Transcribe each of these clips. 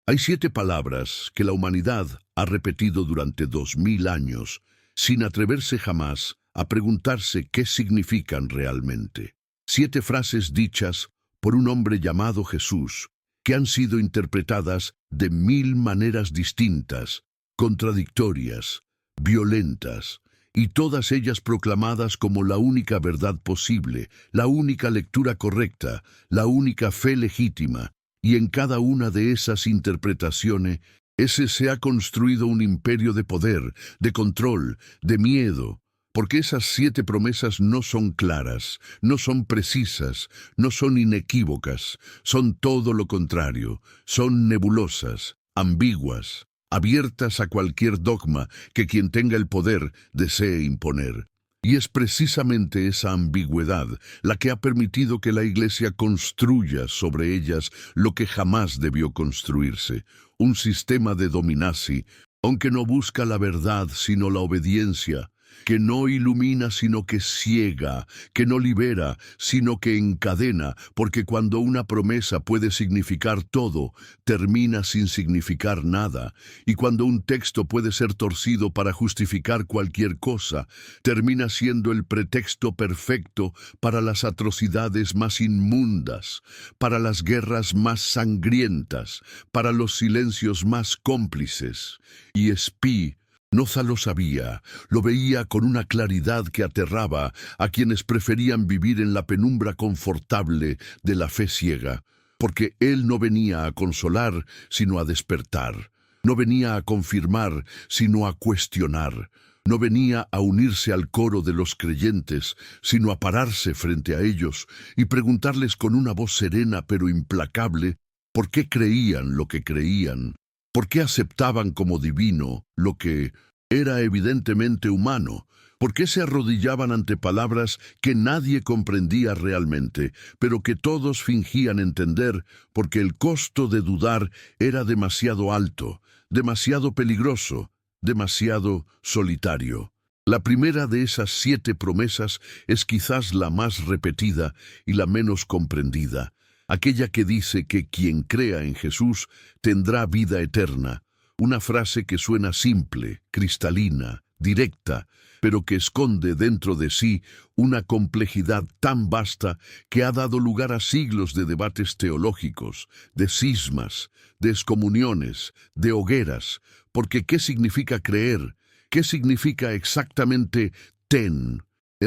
Hay 7 palabras que la humanidad ha repetido durante 2000 años, sin atreverse jamás a preguntarse qué significan realmente. 7 frases dichas por un hombre llamado Jesús, que han sido interpretadas de 1000 maneras distintas, contradictorias, violentas, y todas ellas proclamadas como la única verdad posible, la única lectura correcta, la única fe legítima. Y en cada una de esas interpretaciones, se ha construido un imperio de poder, de control, de miedo, porque esas 7 promesas no son claras, no son precisas, no son inequívocas, son todo lo contrario, son nebulosas, ambiguas, abiertas a cualquier dogma que quien tenga el poder desee imponer. Y es precisamente esa ambigüedad la que ha permitido que la Iglesia construya sobre ellas lo que jamás debió construirse, un sistema de dominación, aunque no busca la verdad sino la obediencia, que no ilumina sino que ciega, que no libera sino que encadena, porque cuando una promesa puede significar todo, termina sin significar nada, y cuando un texto puede ser torcido para justificar cualquier cosa, termina siendo el pretexto perfecto para las atrocidades más inmundas, para las guerras más sangrientas, para los silencios más cómplices. Y Spinoza lo sabía, lo veía con una claridad que aterraba a quienes preferían vivir en la penumbra confortable de la fe ciega, porque él no venía a consolar, sino a despertar, no venía a confirmar, sino a cuestionar, no venía a unirse al coro de los creyentes, sino a pararse frente a ellos y preguntarles con una voz serena pero implacable por qué creían lo que creían. ¿Por qué aceptaban como divino lo que era evidentemente humano? ¿Por qué se arrodillaban ante palabras que nadie comprendía realmente, pero que todos fingían entender, porque el costo de dudar era demasiado alto, demasiado peligroso, demasiado solitario? La primera de esas 7 promesas es quizás la más repetida y la menos comprendida. Aquella que dice que quien crea en Jesús tendrá vida eterna, una frase que suena simple, cristalina, directa, pero que esconde dentro de sí una complejidad tan vasta que ha dado lugar a siglos de debates teológicos, de cismas, de excomuniones, de hogueras, porque ¿qué significa creer? ¿Qué significa exactamente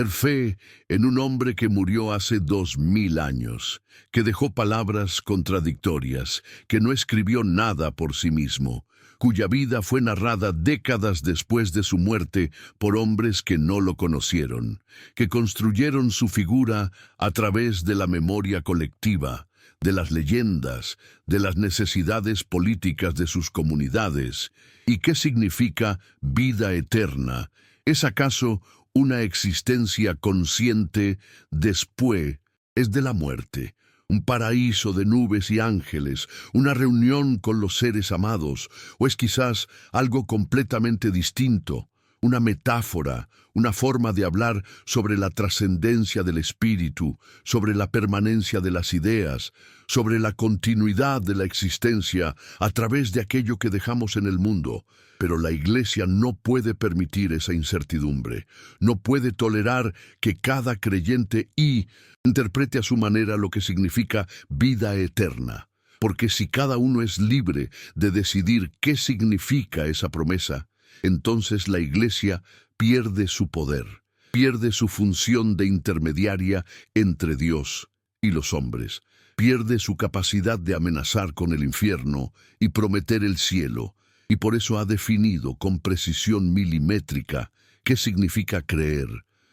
fe en un hombre que murió hace 2000 años, que dejó palabras contradictorias, que no escribió nada por sí mismo, cuya vida fue narrada décadas después de su muerte por hombres que no lo conocieron, que construyeron su figura a través de la memoria colectiva, de las leyendas, de las necesidades políticas de sus comunidades? ¿Y qué significa vida eterna? ¿Es acaso una existencia consciente después de la muerte? ¿Un paraíso de nubes y ángeles? ¿Una reunión con los seres amados? ¿O es quizás algo completamente distinto? Una metáfora, una forma de hablar sobre la trascendencia del espíritu, sobre la permanencia de las ideas, sobre la continuidad de la existencia a través de aquello que dejamos en el mundo. Pero la Iglesia no puede permitir esa incertidumbre, no puede tolerar que cada creyente interprete a su manera lo que significa vida eterna. Porque si cada uno es libre de decidir qué significa esa promesa, entonces la Iglesia pierde su poder, pierde su función de intermediaria entre Dios y los hombres, pierde su capacidad de amenazar con el infierno y prometer el cielo, y por eso ha definido con precisión milimétrica qué significa creer,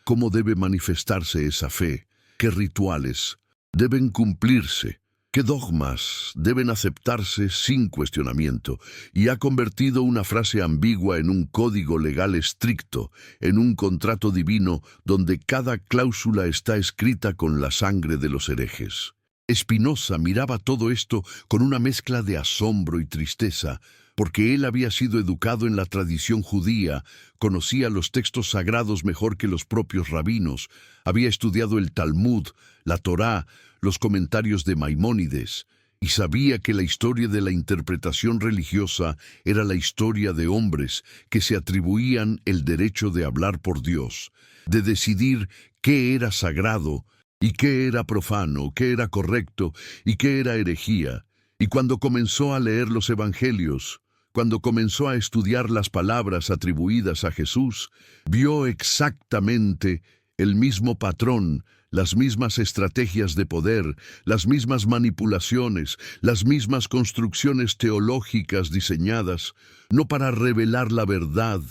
cómo debe manifestarse esa fe, qué rituales deben cumplirse, qué dogmas deben aceptarse sin cuestionamiento, y ha convertido una frase ambigua en un código legal estricto, en un contrato divino donde cada cláusula está escrita con la sangre de los herejes. Spinoza miraba todo esto con una mezcla de asombro y tristeza, porque él había sido educado en la tradición judía, conocía los textos sagrados mejor que los propios rabinos, había estudiado el Talmud, la Torá, los comentarios de Maimónides, y sabía que la historia de la interpretación religiosa era la historia de hombres que se atribuían el derecho de hablar por Dios, de decidir qué era sagrado y qué era profano, qué era correcto y qué era herejía. Y cuando comenzó a leer los evangelios, cuando comenzó a estudiar las palabras atribuidas a Jesús, vio exactamente el mismo patrón, las mismas estrategias de poder, las mismas manipulaciones, las mismas construcciones teológicas diseñadas, no para revelar la verdad,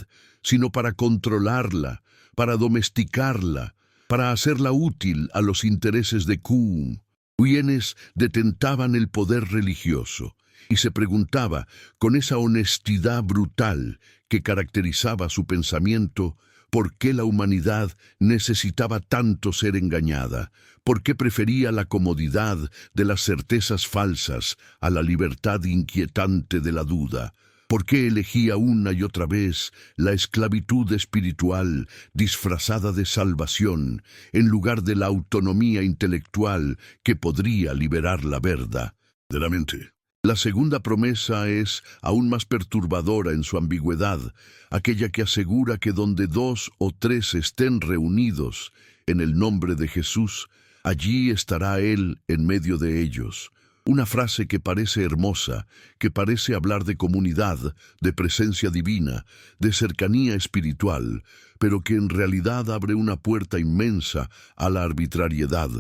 sino para controlarla, para domesticarla, para hacerla útil a los intereses de Q, quienes detentaban el poder religioso. Y se preguntaba, con esa honestidad brutal que caracterizaba su pensamiento, ¿por qué la humanidad necesitaba tanto ser engañada? ¿Por qué prefería la comodidad de las certezas falsas a la libertad inquietante de la duda? ¿Por qué elegía una y otra vez la esclavitud espiritual disfrazada de salvación en lugar de la autonomía intelectual que podría liberar la verdad de la mente? La segunda promesa es aún más perturbadora en su ambigüedad, aquella que asegura que donde 2 o 3 estén reunidos en el nombre de Jesús, allí estará Él en medio de ellos. Una frase que parece hermosa, que parece hablar de comunidad, de presencia divina, de cercanía espiritual, pero que en realidad abre una puerta inmensa a la arbitrariedad,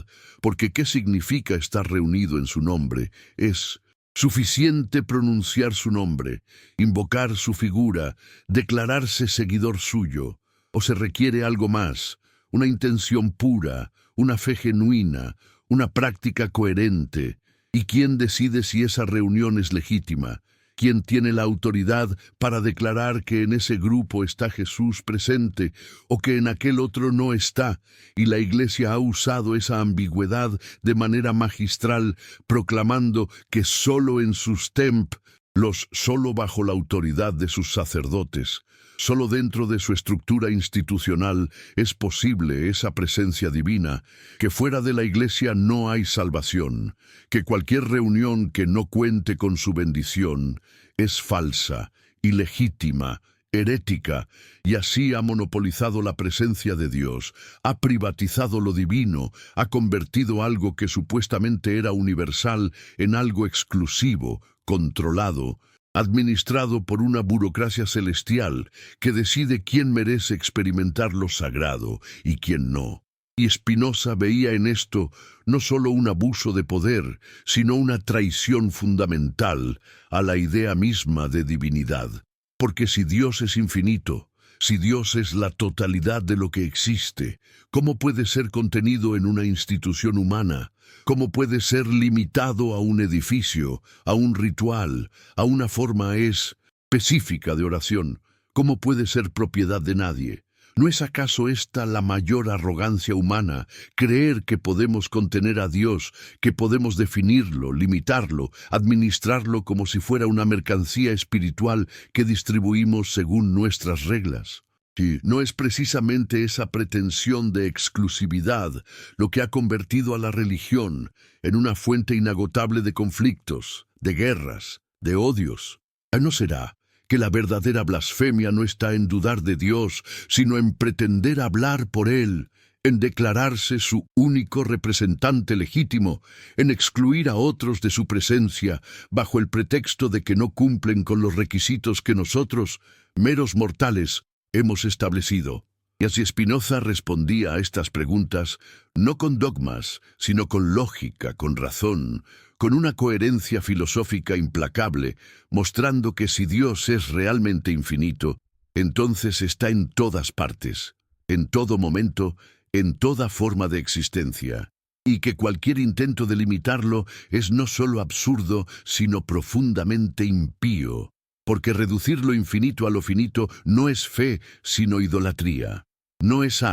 porque ¿qué significa estar reunido en su nombre? Es suficiente pronunciar su nombre, invocar su figura, declararse seguidor suyo, o se requiere algo más, una intención pura, una fe genuina, una práctica coherente. ¿Y quién decide si esa reunión es legítima? ¿Quién tiene la autoridad para declarar que en ese grupo está Jesús presente o que en aquel otro no está? Y la Iglesia ha usado esa ambigüedad de manera magistral, proclamando que solo en sus templos, solo bajo la autoridad de sus sacerdotes, solo dentro de su estructura institucional es posible esa presencia divina, que fuera de la Iglesia no hay salvación, que cualquier reunión que no cuente con su bendición es falsa, ilegítima, herética, y así ha monopolizado la presencia de Dios, ha privatizado lo divino, ha convertido algo que supuestamente era universal en algo exclusivo, controlado, administrado por una burocracia celestial que decide quién merece experimentar lo sagrado y quién no. Y Spinoza veía en esto no solo un abuso de poder, sino una traición fundamental a la idea misma de divinidad. Porque si Dios es infinito, si Dios es la totalidad de lo que existe, ¿cómo puede ser contenido en una institución humana? ¿Cómo puede ser limitado a un edificio, a un ritual, a una forma específica de oración? ¿Cómo puede ser propiedad de nadie? ¿No es acaso esta la mayor arrogancia humana, creer que podemos contener a Dios, que podemos definirlo, limitarlo, administrarlo como si fuera una mercancía espiritual que distribuimos según nuestras reglas? Sí, no es precisamente esa pretensión de exclusividad lo que ha convertido a la religión en una fuente inagotable de conflictos, de guerras, de odios. ¿No será que la verdadera blasfemia no está en dudar de Dios, sino en pretender hablar por Él, en declararse su único representante legítimo, en excluir a otros de su presencia, bajo el pretexto de que no cumplen con los requisitos que nosotros, meros mortales, hemos establecido? Y así Spinoza respondía a estas preguntas, no con dogmas, sino con lógica, con razón, con una coherencia filosófica implacable, mostrando que si Dios es realmente infinito, entonces está en todas partes, en todo momento, en toda forma de existencia, y que cualquier intento de limitarlo es no solo absurdo, sino profundamente impío, porque reducir lo infinito a lo finito no es fe, sino idolatría, no es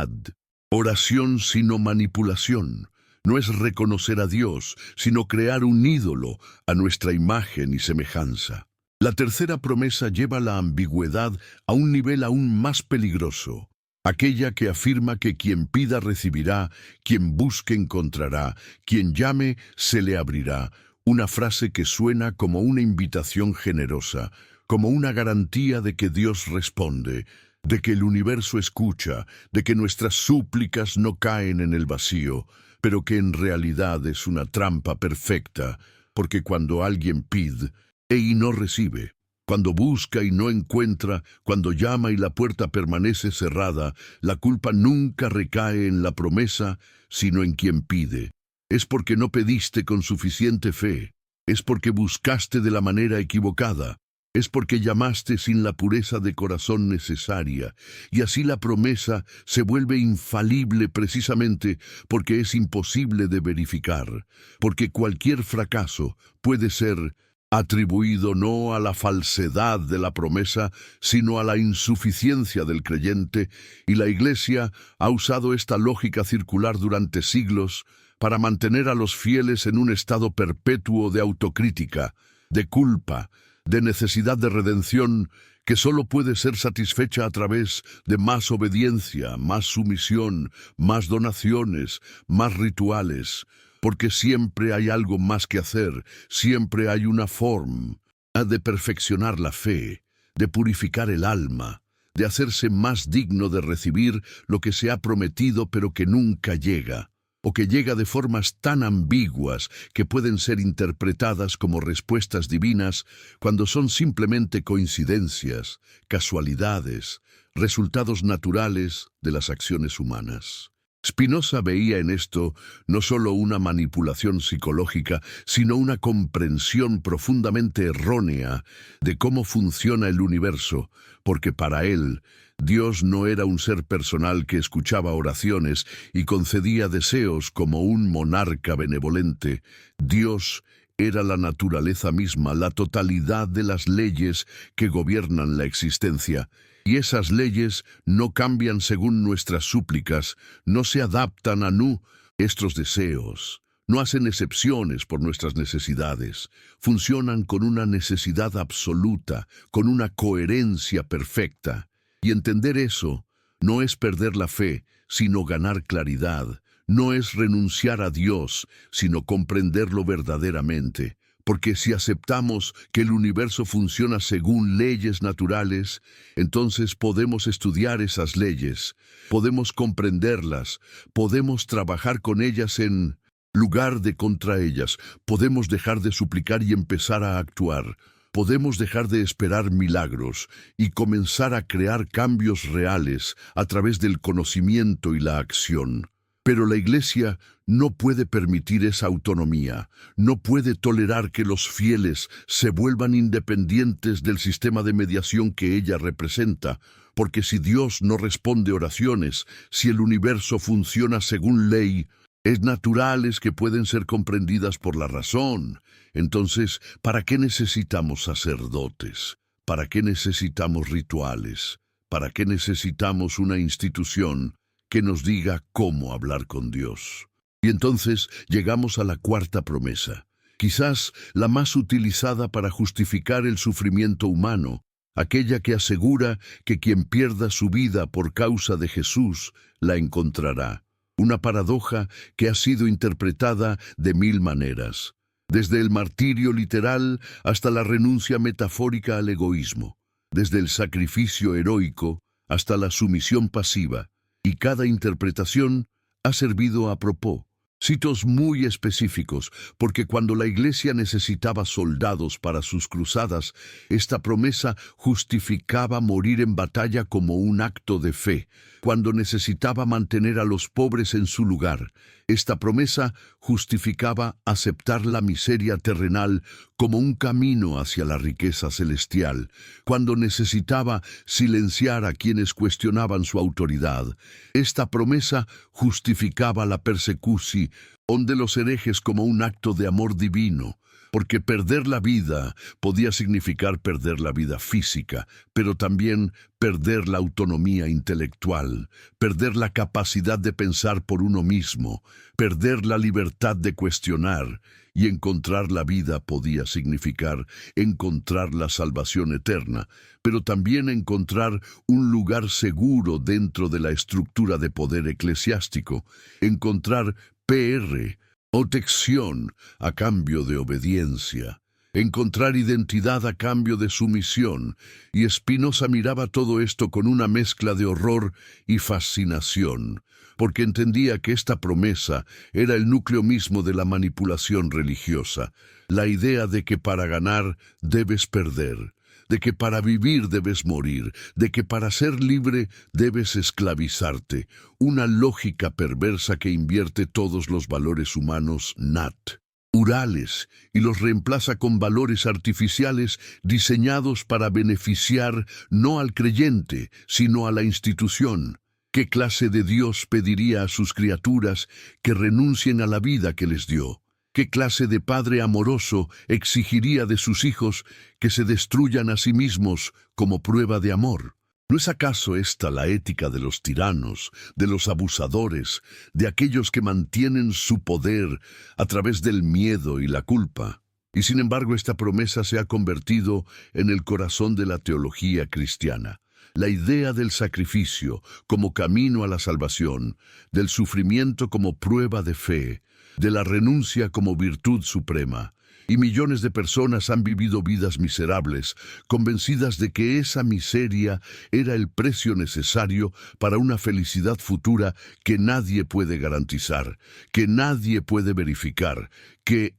oración, sino manipulación. No es reconocer a Dios, sino crear un ídolo a nuestra imagen y semejanza. La tercera promesa lleva la ambigüedad a un nivel aún más peligroso, aquella que afirma que quien pida recibirá, quien busque encontrará, quien llame se le abrirá, Una frase que suena como una invitación generosa, como una garantía de que Dios responde, de que el universo escucha, de que nuestras súplicas no caen en el vacío, pero que en realidad es una trampa perfecta, porque cuando alguien pide y no recibe, cuando busca y no encuentra, cuando llama y la puerta permanece cerrada, la culpa nunca recae en la promesa, sino en quien pide. Es porque no pediste con suficiente fe, es porque buscaste de la manera equivocada, es porque llamaste sin la pureza de corazón necesaria, y así la promesa se vuelve infalible precisamente porque es imposible de verificar, porque cualquier fracaso puede ser atribuido no a la falsedad de la promesa, sino a la insuficiencia del creyente, y la Iglesia ha usado esta lógica circular durante siglos para mantener a los fieles en un estado perpetuo de autocrítica, de culpa, de necesidad de redención que solo puede ser satisfecha a través de más obediencia, más sumisión, más donaciones, más rituales, porque siempre hay algo más que hacer, siempre hay una forma de perfeccionar la fe, de purificar el alma, de hacerse más digno de recibir lo que se ha prometido pero que nunca llega, o que llega de formas tan ambiguas que pueden ser interpretadas como respuestas divinas cuando son simplemente coincidencias, casualidades, resultados naturales de las acciones humanas. Spinoza veía en esto no solo una manipulación psicológica, sino una comprensión profundamente errónea de cómo funciona el universo, porque para él, Dios no era un ser personal que escuchaba oraciones y concedía deseos como un monarca benevolente. Dios era la naturaleza misma, la totalidad de las leyes que gobiernan la existencia. Y esas leyes no cambian según nuestras súplicas, no se adaptan a nuestros deseos, no hacen excepciones por nuestras necesidades, funcionan con una necesidad absoluta, con una coherencia perfecta. Y entender eso no es perder la fe, sino ganar claridad, no es renunciar a Dios, sino comprenderlo verdaderamente. Porque si aceptamos que el universo funciona según leyes naturales, entonces podemos estudiar esas leyes, podemos comprenderlas, podemos trabajar con ellas en lugar de contra ellas, podemos dejar de suplicar y empezar a actuar, podemos dejar de esperar milagros y comenzar a crear cambios reales a través del conocimiento y la acción. Pero la Iglesia no puede permitir esa autonomía, no puede tolerar que los fieles se vuelvan independientes del sistema de mediación que ella representa, porque si Dios no responde oraciones, si el universo funciona según ley, es naturales que pueden ser comprendidas por la razón. Entonces, ¿para qué necesitamos sacerdotes? ¿Para qué necesitamos rituales? ¿Para qué necesitamos una institución que nos diga cómo hablar con Dios? Y entonces llegamos a la cuarta promesa, quizás la más utilizada para justificar el sufrimiento humano, aquella que asegura que quien pierda su vida por causa de Jesús la encontrará. Una paradoja que ha sido interpretada de mil maneras, desde el martirio literal hasta la renuncia metafórica al egoísmo, desde el sacrificio heroico hasta la sumisión pasiva, y cada interpretación ha servido a propósito. Citos muy específicos, porque cuando la Iglesia necesitaba soldados para sus cruzadas, esta promesa justificaba morir en batalla como un acto de fe. Cuando necesitaba mantener a los pobres en su lugar, esta promesa justificaba aceptar la miseria terrenal como un camino hacia la riqueza celestial. Cuando necesitaba silenciar a quienes cuestionaban su autoridad, esta promesa justificaba la persecución de los herejes como un acto de amor divino, porque perder la vida podía significar perder la vida física, pero también perder la autonomía intelectual, perder la capacidad de pensar por uno mismo, perder la libertad de cuestionar, y encontrar la vida podía significar encontrar la salvación eterna, pero también encontrar un lugar seguro dentro de la estructura de poder eclesiástico, encontrar PR, protección a cambio de obediencia, encontrar identidad a cambio de sumisión, y Spinoza miraba todo esto con una mezcla de horror y fascinación, porque entendía que esta promesa era el núcleo mismo de la manipulación religiosa, la idea de que para ganar debes perder, de que para vivir debes morir, de que para ser libre debes esclavizarte, una lógica perversa que invierte todos los valores humanos naturales y los reemplaza con valores artificiales diseñados para beneficiar no al creyente, sino a la institución. ¿Qué clase de Dios pediría a sus criaturas que renuncien a la vida que les dio? ¿Qué clase de padre amoroso exigiría de sus hijos que se destruyan a sí mismos como prueba de amor? ¿No es acaso esta la ética de los tiranos, de los abusadores, de aquellos que mantienen su poder a través del miedo y la culpa? Y sin embargo, esta promesa se ha convertido en el corazón de la teología cristiana. La idea del sacrificio como camino a la salvación, del sufrimiento como prueba de fe, de la renuncia como virtud suprema. Y millones de personas han vivido vidas miserables, convencidas de que esa miseria era el precio necesario para una felicidad futura que nadie puede garantizar, que nadie puede verificar, que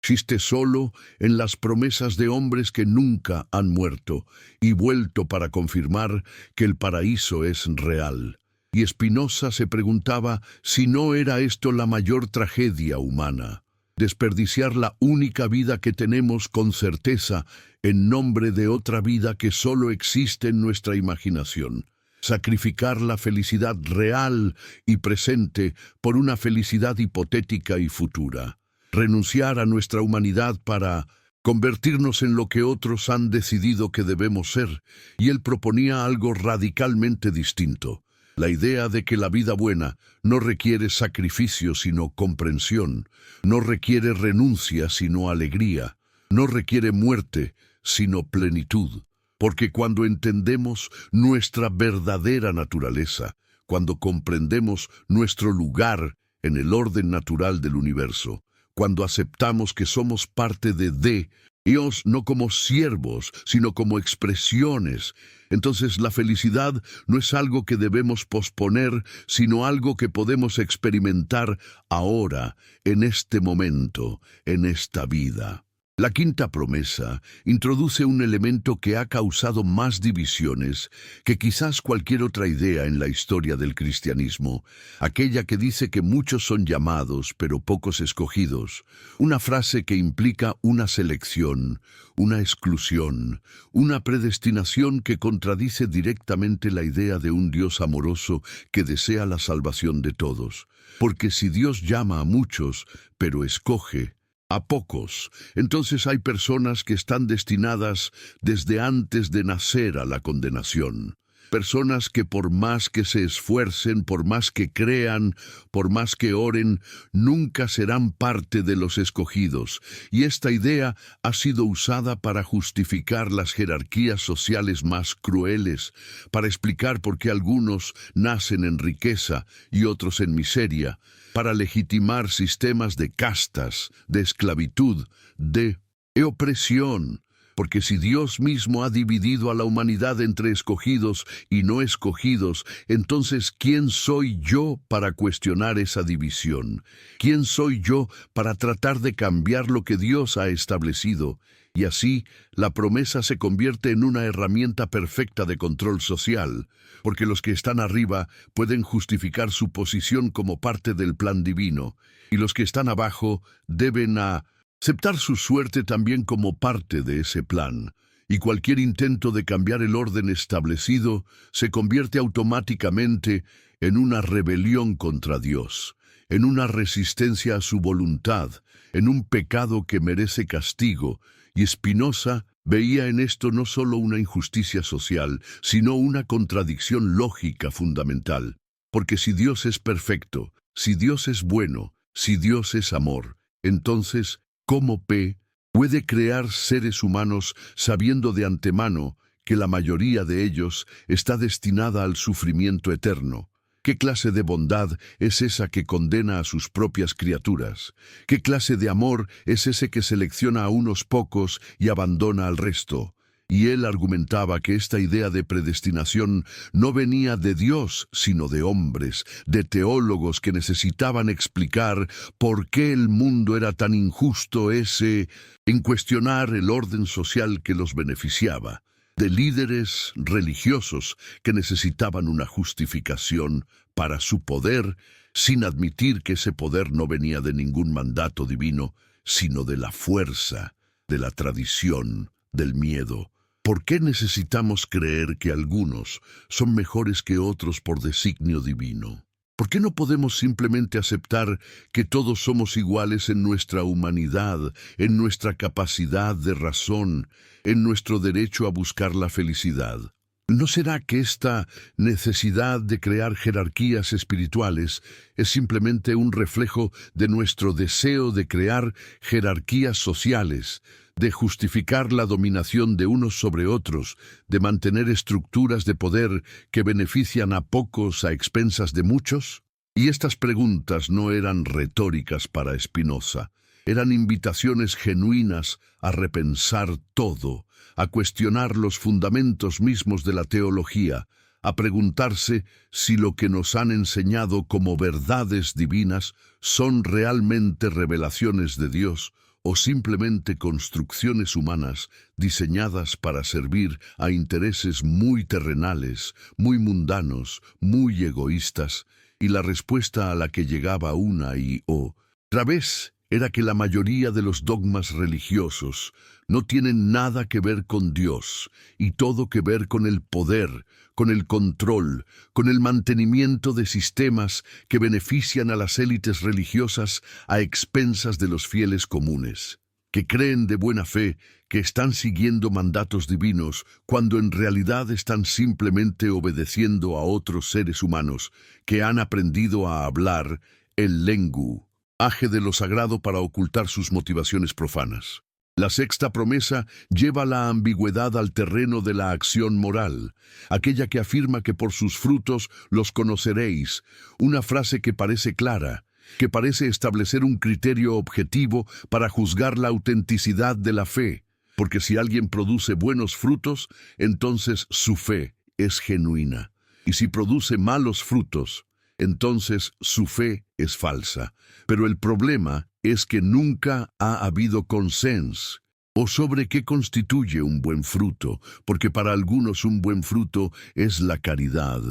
existe solo en las promesas de hombres que nunca han muerto y vuelto para confirmar que el paraíso es real. Y Spinoza se preguntaba si no era esto la mayor tragedia humana, desperdiciar la única vida que tenemos con certeza en nombre de otra vida que solo existe en nuestra imaginación, sacrificar la felicidad real y presente por una felicidad hipotética y futura, renunciar a nuestra humanidad para convertirnos en lo que otros han decidido que debemos ser, y él proponía algo radicalmente distinto. La idea de que la vida buena no requiere sacrificio sino comprensión, no requiere renuncia sino alegría, no requiere muerte sino plenitud. Porque cuando entendemos nuestra verdadera naturaleza, cuando comprendemos nuestro lugar en el orden natural del universo, cuando aceptamos que somos parte de Dios no como siervos, sino como expresiones, entonces la felicidad no es algo que debemos posponer, sino algo que podemos experimentar ahora, en este momento, en esta vida. La quinta promesa introduce un elemento que ha causado más divisiones que quizás cualquier otra idea en la historia del cristianismo, aquella que dice que muchos son llamados, pero pocos escogidos, una frase que implica una selección, una exclusión, una predestinación que contradice directamente la idea de un Dios amoroso que desea la salvación de todos. Porque si Dios llama a muchos, pero escoge a pocos, entonces hay personas que están destinadas desde antes de nacer a la condenación. Personas que por más que se esfuercen, por más que crean, por más que oren, nunca serán parte de los escogidos. Y esta idea ha sido usada para justificar las jerarquías sociales más crueles, para explicar por qué algunos nacen en riqueza y otros en miseria, para legitimar sistemas de castas, de esclavitud, de opresión. Porque si Dios mismo ha dividido a la humanidad entre escogidos y no escogidos, entonces ¿quién soy yo para cuestionar esa división? ¿Quién soy yo para tratar de cambiar lo que Dios ha establecido? Y así, la promesa se convierte en una herramienta perfecta de control social, porque los que están arriba pueden justificar su posición como parte del plan divino, y los que están abajo deben aceptar su suerte también como parte de ese plan, y cualquier intento de cambiar el orden establecido se convierte automáticamente en una rebelión contra Dios, en una resistencia a su voluntad, en un pecado que merece castigo, y Spinoza veía en esto no solo una injusticia social, sino una contradicción lógica fundamental. Porque si Dios es perfecto, si Dios es bueno, si Dios es amor, entonces, ¿cómo puede crear seres humanos sabiendo de antemano que la mayoría de ellos está destinada al sufrimiento eterno? ¿Qué clase de bondad es esa que condena a sus propias criaturas? ¿Qué clase de amor es ese que selecciona a unos pocos y abandona al resto? Y él argumentaba que esta idea de predestinación no venía de Dios, sino de hombres, de teólogos que necesitaban explicar por qué el mundo era tan injusto en cuestionar el orden social que los beneficiaba, de líderes religiosos que necesitaban una justificación para su poder, sin admitir que ese poder no venía de ningún mandato divino, sino de la fuerza, de la tradición, del miedo. ¿Por qué necesitamos creer que algunos son mejores que otros por designio divino? ¿Por qué no podemos simplemente aceptar que todos somos iguales en nuestra humanidad, en nuestra capacidad de razón, en nuestro derecho a buscar la felicidad? ¿No será que esta necesidad de crear jerarquías espirituales es simplemente un reflejo de nuestro deseo de crear jerarquías sociales, de justificar la dominación de unos sobre otros, de mantener estructuras de poder que benefician a pocos a expensas de muchos? Y estas preguntas no eran retóricas para Spinoza, eran invitaciones genuinas a repensar todo, a cuestionar los fundamentos mismos de la teología, a preguntarse si lo que nos han enseñado como verdades divinas son realmente revelaciones de Dios o simplemente construcciones humanas diseñadas para servir a intereses muy terrenales, muy mundanos, muy egoístas, y la respuesta a la que llegaba una y otra vez era que la mayoría de los dogmas religiosos no tienen nada que ver con Dios y todo que ver con el poder, con el control, con el mantenimiento de sistemas que benefician a las élites religiosas a expensas de los fieles comunes, que creen de buena fe que están siguiendo mandatos divinos cuando en realidad están simplemente obedeciendo a otros seres humanos que han aprendido a hablar el lenguaje de lo sagrado para ocultar sus motivaciones profanas. La sexta promesa lleva la ambigüedad al terreno de la acción moral, aquella que afirma que por sus frutos los conoceréis, una frase que parece clara, que parece establecer un criterio objetivo para juzgar la autenticidad de la fe, porque si alguien produce buenos frutos, entonces su fe es genuina, y si produce malos frutos, entonces su fe es falsa. Pero el problema es que nunca ha habido consenso sobre qué constituye un buen fruto, porque para algunos un buen fruto es la caridad,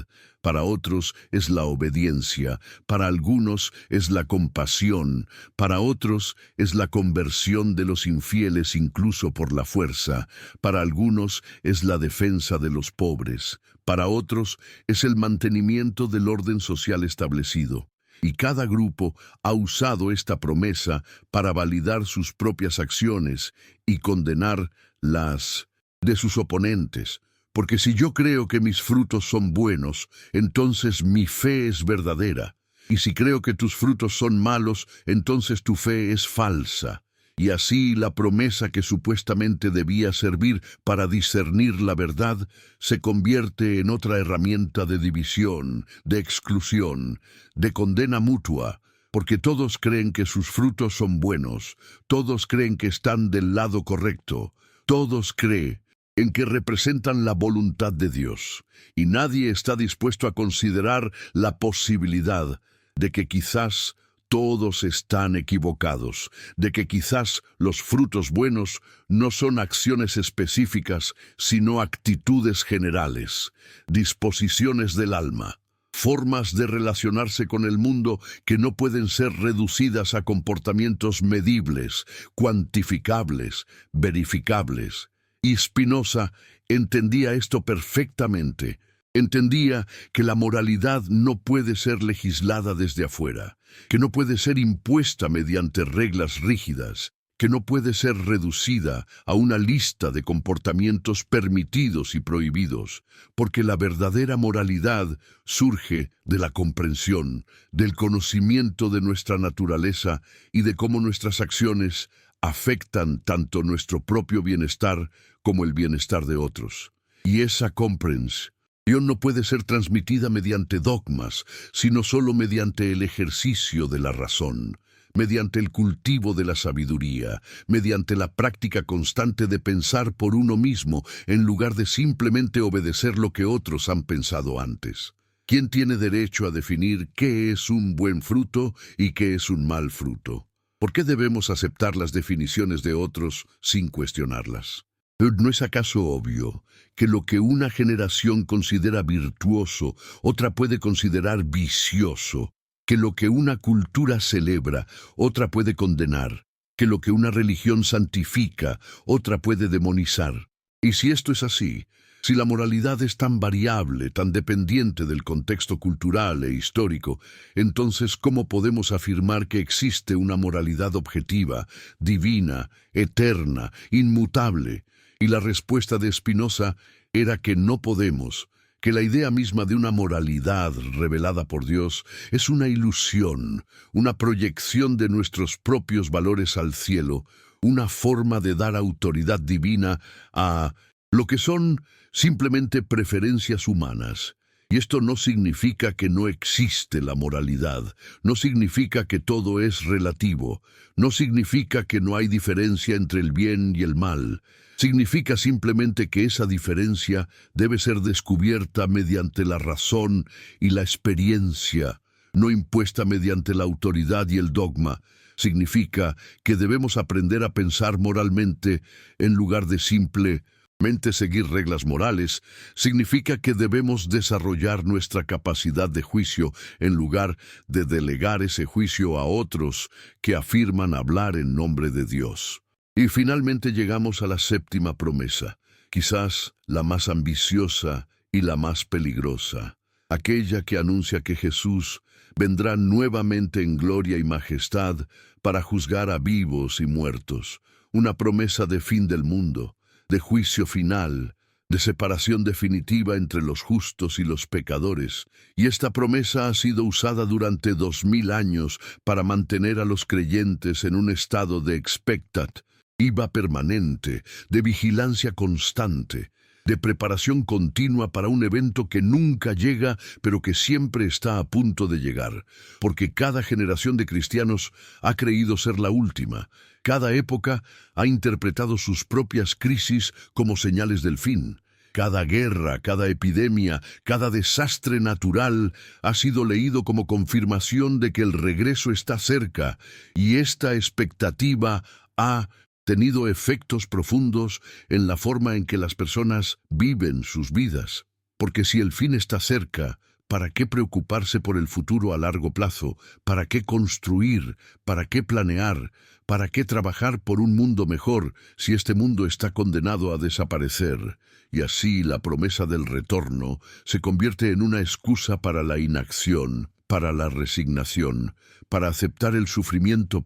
para otros es la obediencia, para algunos es la compasión, para otros es la conversión de los infieles incluso por la fuerza, para algunos es la defensa de los pobres, para otros es el mantenimiento del orden social establecido. Y cada grupo ha usado esta promesa para validar sus propias acciones y condenar las de sus oponentes. Porque si yo creo que mis frutos son buenos, entonces mi fe es verdadera. Y si creo que tus frutos son malos, entonces tu fe es falsa. Y así la promesa que supuestamente debía servir para discernir la verdad se convierte en otra herramienta de división, de exclusión, de condena mutua, porque todos creen que sus frutos son buenos, todos creen que están del lado correcto, todos creen en que representan la voluntad de Dios, y nadie está dispuesto a considerar la posibilidad de que quizás todos están equivocados, de que quizás los frutos buenos no son acciones específicas, sino actitudes generales, disposiciones del alma, formas de relacionarse con el mundo que no pueden ser reducidas a comportamientos medibles, cuantificables, verificables. Y Spinoza entendía esto perfectamente. Entendía que la moralidad no puede ser legislada desde afuera, que no puede ser impuesta mediante reglas rígidas, que no puede ser reducida a una lista de comportamientos permitidos y prohibidos, porque la verdadera moralidad surge de la comprensión, del conocimiento de nuestra naturaleza y de cómo nuestras acciones afectan tanto nuestro propio bienestar como el bienestar de otros. Y esa comprensión No puede ser transmitida mediante dogmas, sino solo mediante el ejercicio de la razón, mediante el cultivo de la sabiduría, mediante la práctica constante de pensar por uno mismo en lugar de simplemente obedecer lo que otros han pensado antes. ¿Quién tiene derecho a definir qué es un buen fruto y qué es un mal fruto? ¿Por qué debemos aceptar las definiciones de otros sin cuestionarlas? ¿No es acaso obvio que lo que una generación considera virtuoso, otra puede considerar vicioso? Que lo que una cultura celebra, otra puede condenar? Que lo que una religión santifica, otra puede demonizar? Y si esto es así, si la moralidad es tan variable, tan dependiente del contexto cultural e histórico, entonces ¿cómo podemos afirmar que existe una moralidad objetiva, divina, eterna, inmutable? Y la respuesta de Spinoza era que no podemos, que la idea misma de una moralidad revelada por Dios es una ilusión, una proyección de nuestros propios valores al cielo, una forma de dar autoridad divina a lo que son simplemente preferencias humanas. Y esto no significa que no existe la moralidad, no significa que todo es relativo, no significa que no hay diferencia entre el bien y el mal. Significa simplemente que esa diferencia debe ser descubierta mediante la razón y la experiencia, no impuesta mediante la autoridad y el dogma. Significa que debemos aprender a pensar moralmente en lugar de simplemente seguir reglas morales. Significa que debemos desarrollar nuestra capacidad de juicio en lugar de delegar ese juicio a otros que afirman hablar en nombre de Dios. Y finalmente llegamos a la séptima promesa, quizás la más ambiciosa y la más peligrosa, aquella que anuncia que Jesús vendrá nuevamente en gloria y majestad para juzgar a vivos y muertos, una promesa de fin del mundo, de juicio final, de separación definitiva entre los justos y los pecadores, y esta promesa ha sido usada durante 2000 años para mantener a los creyentes en un estado de expectativa permanente, de vigilancia constante, de preparación continua para un evento que nunca llega, pero que siempre está a punto de llegar, porque cada generación de cristianos ha creído ser la última. Cada época ha interpretado sus propias crisis como señales del fin. Cada guerra, cada epidemia, cada desastre natural ha sido leído como confirmación de que el regreso está cerca, y esta expectativa ha tenido efectos profundos en la forma en que las personas viven sus vidas. Porque si el fin está cerca, ¿para qué preocuparse por el futuro a largo plazo? ¿Para qué construir? ¿Para qué planear? ¿Para qué trabajar por un mundo mejor si este mundo está condenado a desaparecer? Y así la promesa del retorno se convierte en una excusa para la inacción, para la resignación, para aceptar el sufrimiento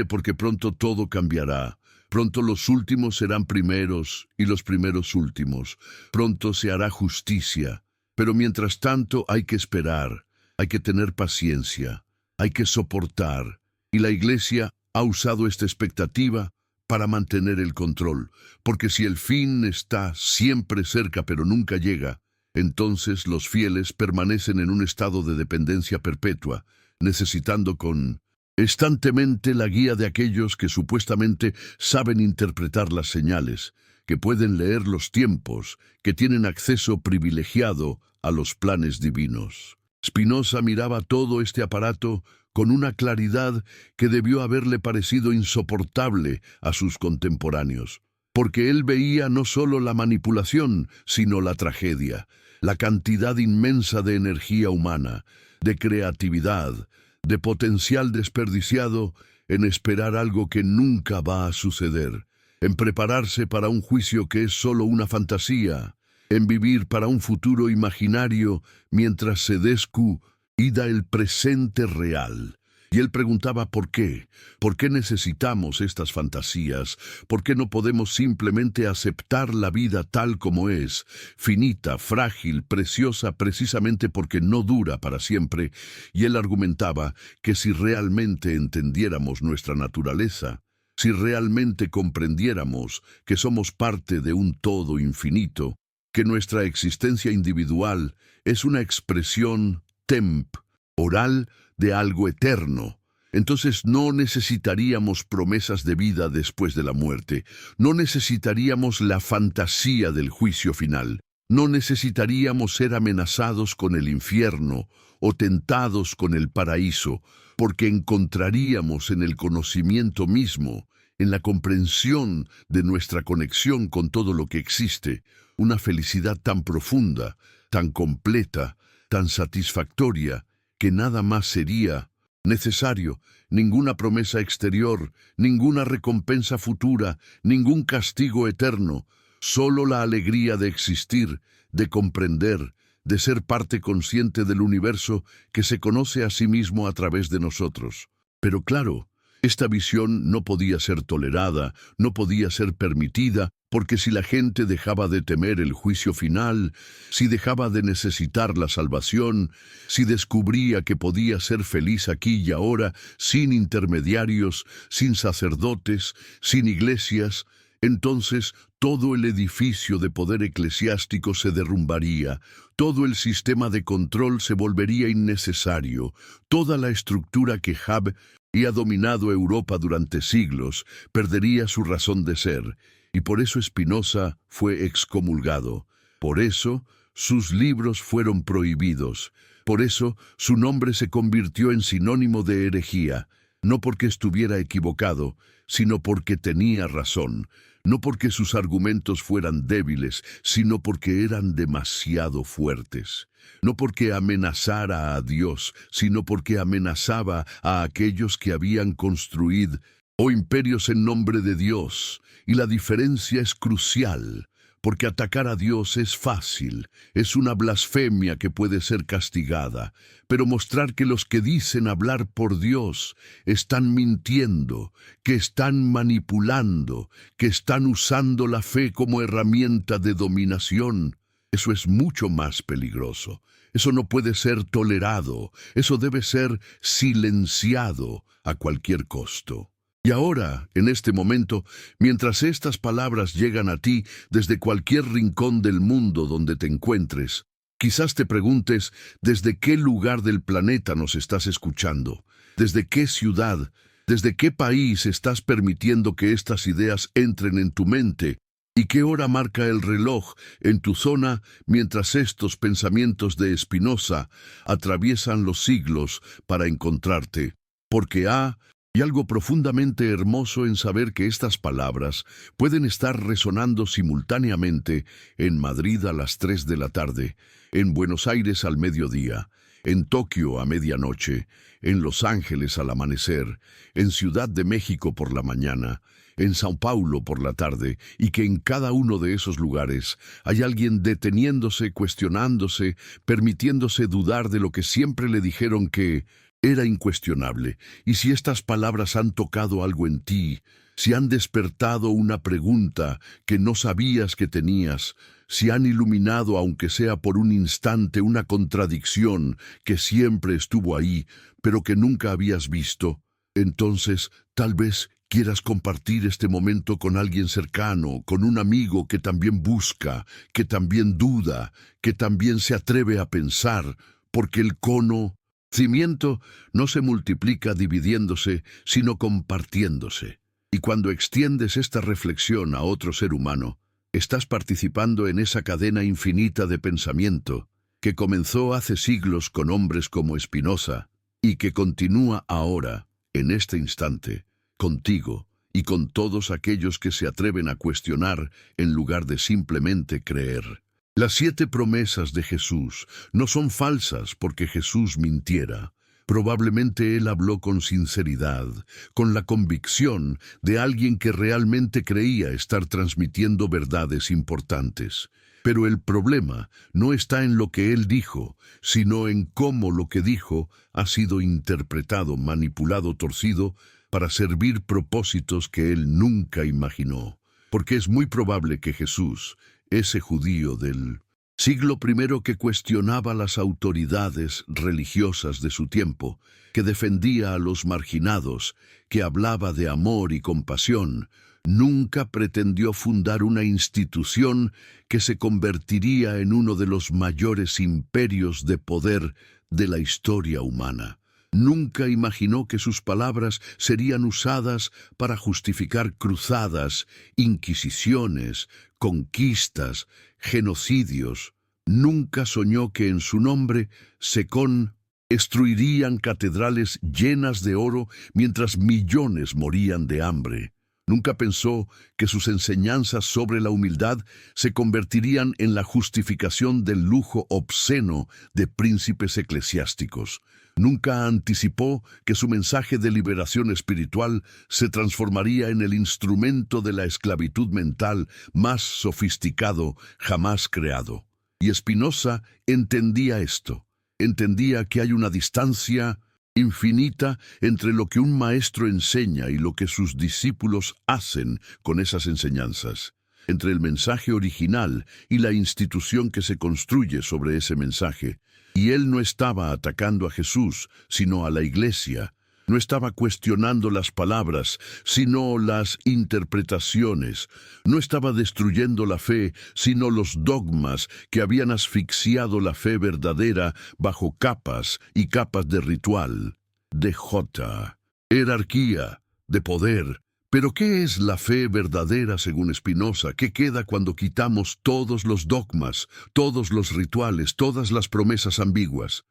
porque pronto todo cambiará. Pronto los últimos serán primeros y los primeros últimos. Pronto se hará justicia. Pero mientras tanto hay que esperar, hay que tener paciencia, hay que soportar. Y la Iglesia ha usado esta expectativa para mantener el control. Porque si el fin está siempre cerca pero nunca llega, entonces los fieles permanecen en un estado de dependencia perpetua, necesitando constantemente la guía de aquellos que supuestamente saben interpretar las señales, que pueden leer los tiempos, que tienen acceso privilegiado a los planes divinos. Spinoza miraba todo este aparato con una claridad que debió haberle parecido insoportable a sus contemporáneos, porque él veía no solo la manipulación, sino la tragedia, la cantidad inmensa de energía humana, de creatividad, de potencial desperdiciado en esperar algo que nunca va a suceder, en prepararse para un juicio que es solo una fantasía, en vivir para un futuro imaginario mientras se descuida el presente real. Y él preguntaba ¿por qué? ¿Por qué necesitamos estas fantasías? ¿Por qué no podemos simplemente aceptar la vida tal como es, finita, frágil, preciosa, precisamente porque no dura para siempre? Y él argumentaba que si realmente entendiéramos nuestra naturaleza, si realmente comprendiéramos que somos parte de un todo infinito, que nuestra existencia individual es una expresión temporal de algo eterno. Entonces no necesitaríamos promesas de vida después de la muerte, no necesitaríamos la fantasía del juicio final, no necesitaríamos ser amenazados con el infierno o tentados con el paraíso, porque encontraríamos en el conocimiento mismo, en la comprensión de nuestra conexión con todo lo que existe, una felicidad tan profunda, tan completa, tan satisfactoria, que nada más sería necesario, ninguna promesa exterior, ninguna recompensa futura, ningún castigo eterno, solo la alegría de existir, de comprender, de ser parte consciente del universo que se conoce a sí mismo a través de nosotros. Pero claro, esta visión no podía ser tolerada, no podía ser permitida, porque si la gente dejaba de temer el juicio final, si dejaba de necesitar la salvación, si descubría que podía ser feliz aquí y ahora, sin intermediarios, sin sacerdotes, sin iglesias, entonces todo el edificio de poder eclesiástico se derrumbaría, todo el sistema de control se volvería innecesario, toda la estructura que ha dominado Europa durante siglos perdería su razón de ser, y por eso Spinoza fue excomulgado. Por eso sus libros fueron prohibidos. Por eso su nombre se convirtió en sinónimo de herejía, no porque estuviera equivocado, sino porque tenía razón, no porque sus argumentos fueran débiles, sino porque eran demasiado fuertes. No porque amenazara a Dios, sino porque amenazaba a aquellos que habían construido imperios en nombre de Dios. Y la diferencia es crucial, porque atacar a Dios es fácil, es una blasfemia que puede ser castigada, pero mostrar que los que dicen hablar por Dios están mintiendo, que están manipulando, que están usando la fe como herramienta de dominación, eso es mucho más peligroso. Eso no puede ser tolerado, eso debe ser silenciado a cualquier costo. Y ahora, en este momento, mientras estas palabras llegan a ti desde cualquier rincón del mundo donde te encuentres, quizás te preguntes desde qué lugar del planeta nos estás escuchando, desde qué ciudad, desde qué país estás permitiendo que estas ideas entren en tu mente, y qué hora marca el reloj en tu zona mientras estos pensamientos de Spinoza atraviesan los siglos para encontrarte, porque hay algo profundamente hermoso en saber que estas palabras pueden estar resonando simultáneamente en Madrid a las 3 de la tarde, en Buenos Aires al mediodía, en Tokio a medianoche, en Los Ángeles al amanecer, en Ciudad de México por la mañana, en Sao Paulo por la tarde, y que en cada uno de esos lugares hay alguien deteniéndose, cuestionándose, permitiéndose dudar de lo que siempre le dijeron que era incuestionable. Y si estas palabras han tocado algo en ti, si han despertado una pregunta que no sabías que tenías, si han iluminado, aunque sea por un instante, una contradicción que siempre estuvo ahí, pero que nunca habías visto, entonces tal vez quieras compartir este momento con alguien cercano, con un amigo que también busca, que también duda, que también se atreve a pensar, porque el conocimiento no se multiplica dividiéndose, sino compartiéndose. Y cuando extiendes esta reflexión a otro ser humano, estás participando en esa cadena infinita de pensamiento que comenzó hace siglos con hombres como Spinoza y que continúa ahora, en este instante, contigo y con todos aquellos que se atreven a cuestionar en lugar de simplemente creer. Las 7 promesas de Jesús no son falsas porque Jesús mintiera. Probablemente Él habló con sinceridad, con la convicción de alguien que realmente creía estar transmitiendo verdades importantes. Pero el problema no está en lo que Él dijo, sino en cómo lo que dijo ha sido interpretado, manipulado, torcido, para servir propósitos que Él nunca imaginó. Porque es muy probable que Jesús, ese judío del siglo I que cuestionaba las autoridades religiosas de su tiempo, que defendía a los marginados, que hablaba de amor y compasión, Nunca pretendió fundar una institución que se convertiría en uno de los mayores imperios de poder de la historia humana. Nunca imaginó que sus palabras serían usadas para justificar cruzadas, inquisiciones, conquistas, genocidios. Nunca soñó que en su nombre se construirían catedrales llenas de oro mientras millones morían de hambre. Nunca pensó que sus enseñanzas sobre la humildad se convertirían en la justificación del lujo obsceno de príncipes eclesiásticos. Nunca anticipó que su mensaje de liberación espiritual se transformaría en el instrumento de la esclavitud mental más sofisticado jamás creado. Y Spinoza entendía esto. Entendía que hay una distancia infinita entre lo que un maestro enseña y lo que sus discípulos hacen con esas enseñanzas, entre el mensaje original y la institución que se construye sobre ese mensaje. Y él no estaba atacando a Jesús, sino a la Iglesia. No estaba cuestionando las palabras, sino las interpretaciones. No estaba destruyendo la fe, sino los dogmas que habían asfixiado la fe verdadera bajo capas y capas de ritual, de jerarquía, de poder. Pero ¿qué es la fe verdadera según Spinoza? ¿Qué queda cuando quitamos todos los dogmas, todos los rituales, todas las promesas ambiguas?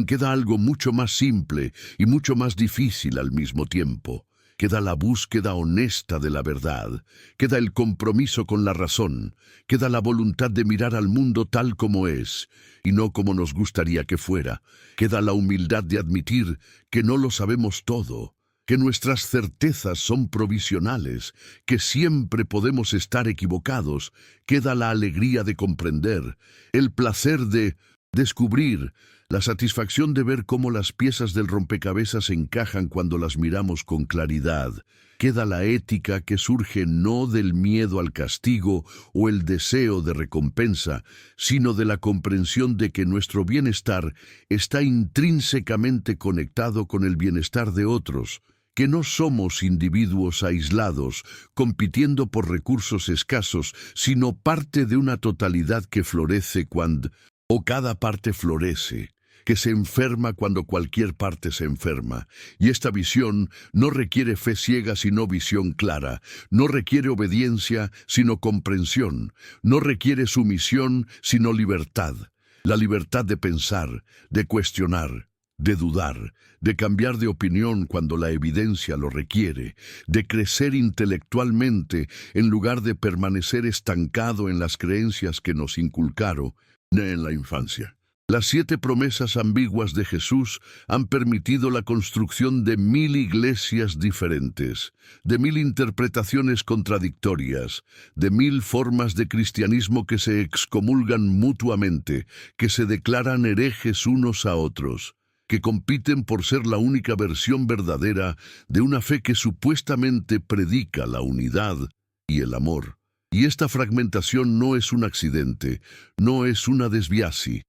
Queda algo mucho más simple y mucho más difícil al mismo tiempo. Queda la búsqueda honesta de la verdad, queda el compromiso con la razón, queda la voluntad de mirar al mundo tal como es, y no como nos gustaría que fuera. Queda la humildad de admitir que no lo sabemos todo, que nuestras certezas son provisionales, que siempre podemos estar equivocados. Queda la alegría de comprender, el placer de descubrir, la satisfacción de ver cómo las piezas del rompecabezas encajan cuando las miramos con claridad. Queda la ética que surge no del miedo al castigo o el deseo de recompensa, sino de la comprensión de que nuestro bienestar está intrínsecamente conectado con el bienestar de otros, que no somos individuos aislados, compitiendo por recursos escasos, sino parte de una totalidad que florece cuando cada parte florece, que se enferma cuando cualquier parte se enferma. Y esta visión no requiere fe ciega sino visión clara, no requiere obediencia sino comprensión, no requiere sumisión sino libertad. La libertad de pensar, de cuestionar, de dudar, de cambiar de opinión cuando la evidencia lo requiere, de crecer intelectualmente en lugar de permanecer estancado en las creencias que nos inculcaron en la infancia. Las 7 promesas ambiguas de Jesús han permitido la construcción de 1000 iglesias diferentes, de 1000 interpretaciones contradictorias, de 1000 formas de cristianismo que se excomulgan mutuamente, que se declaran herejes unos a otros, que compiten por ser la única versión verdadera de una fe que supuestamente predica la unidad y el amor. Y esta fragmentación no es un accidente, no es una desviación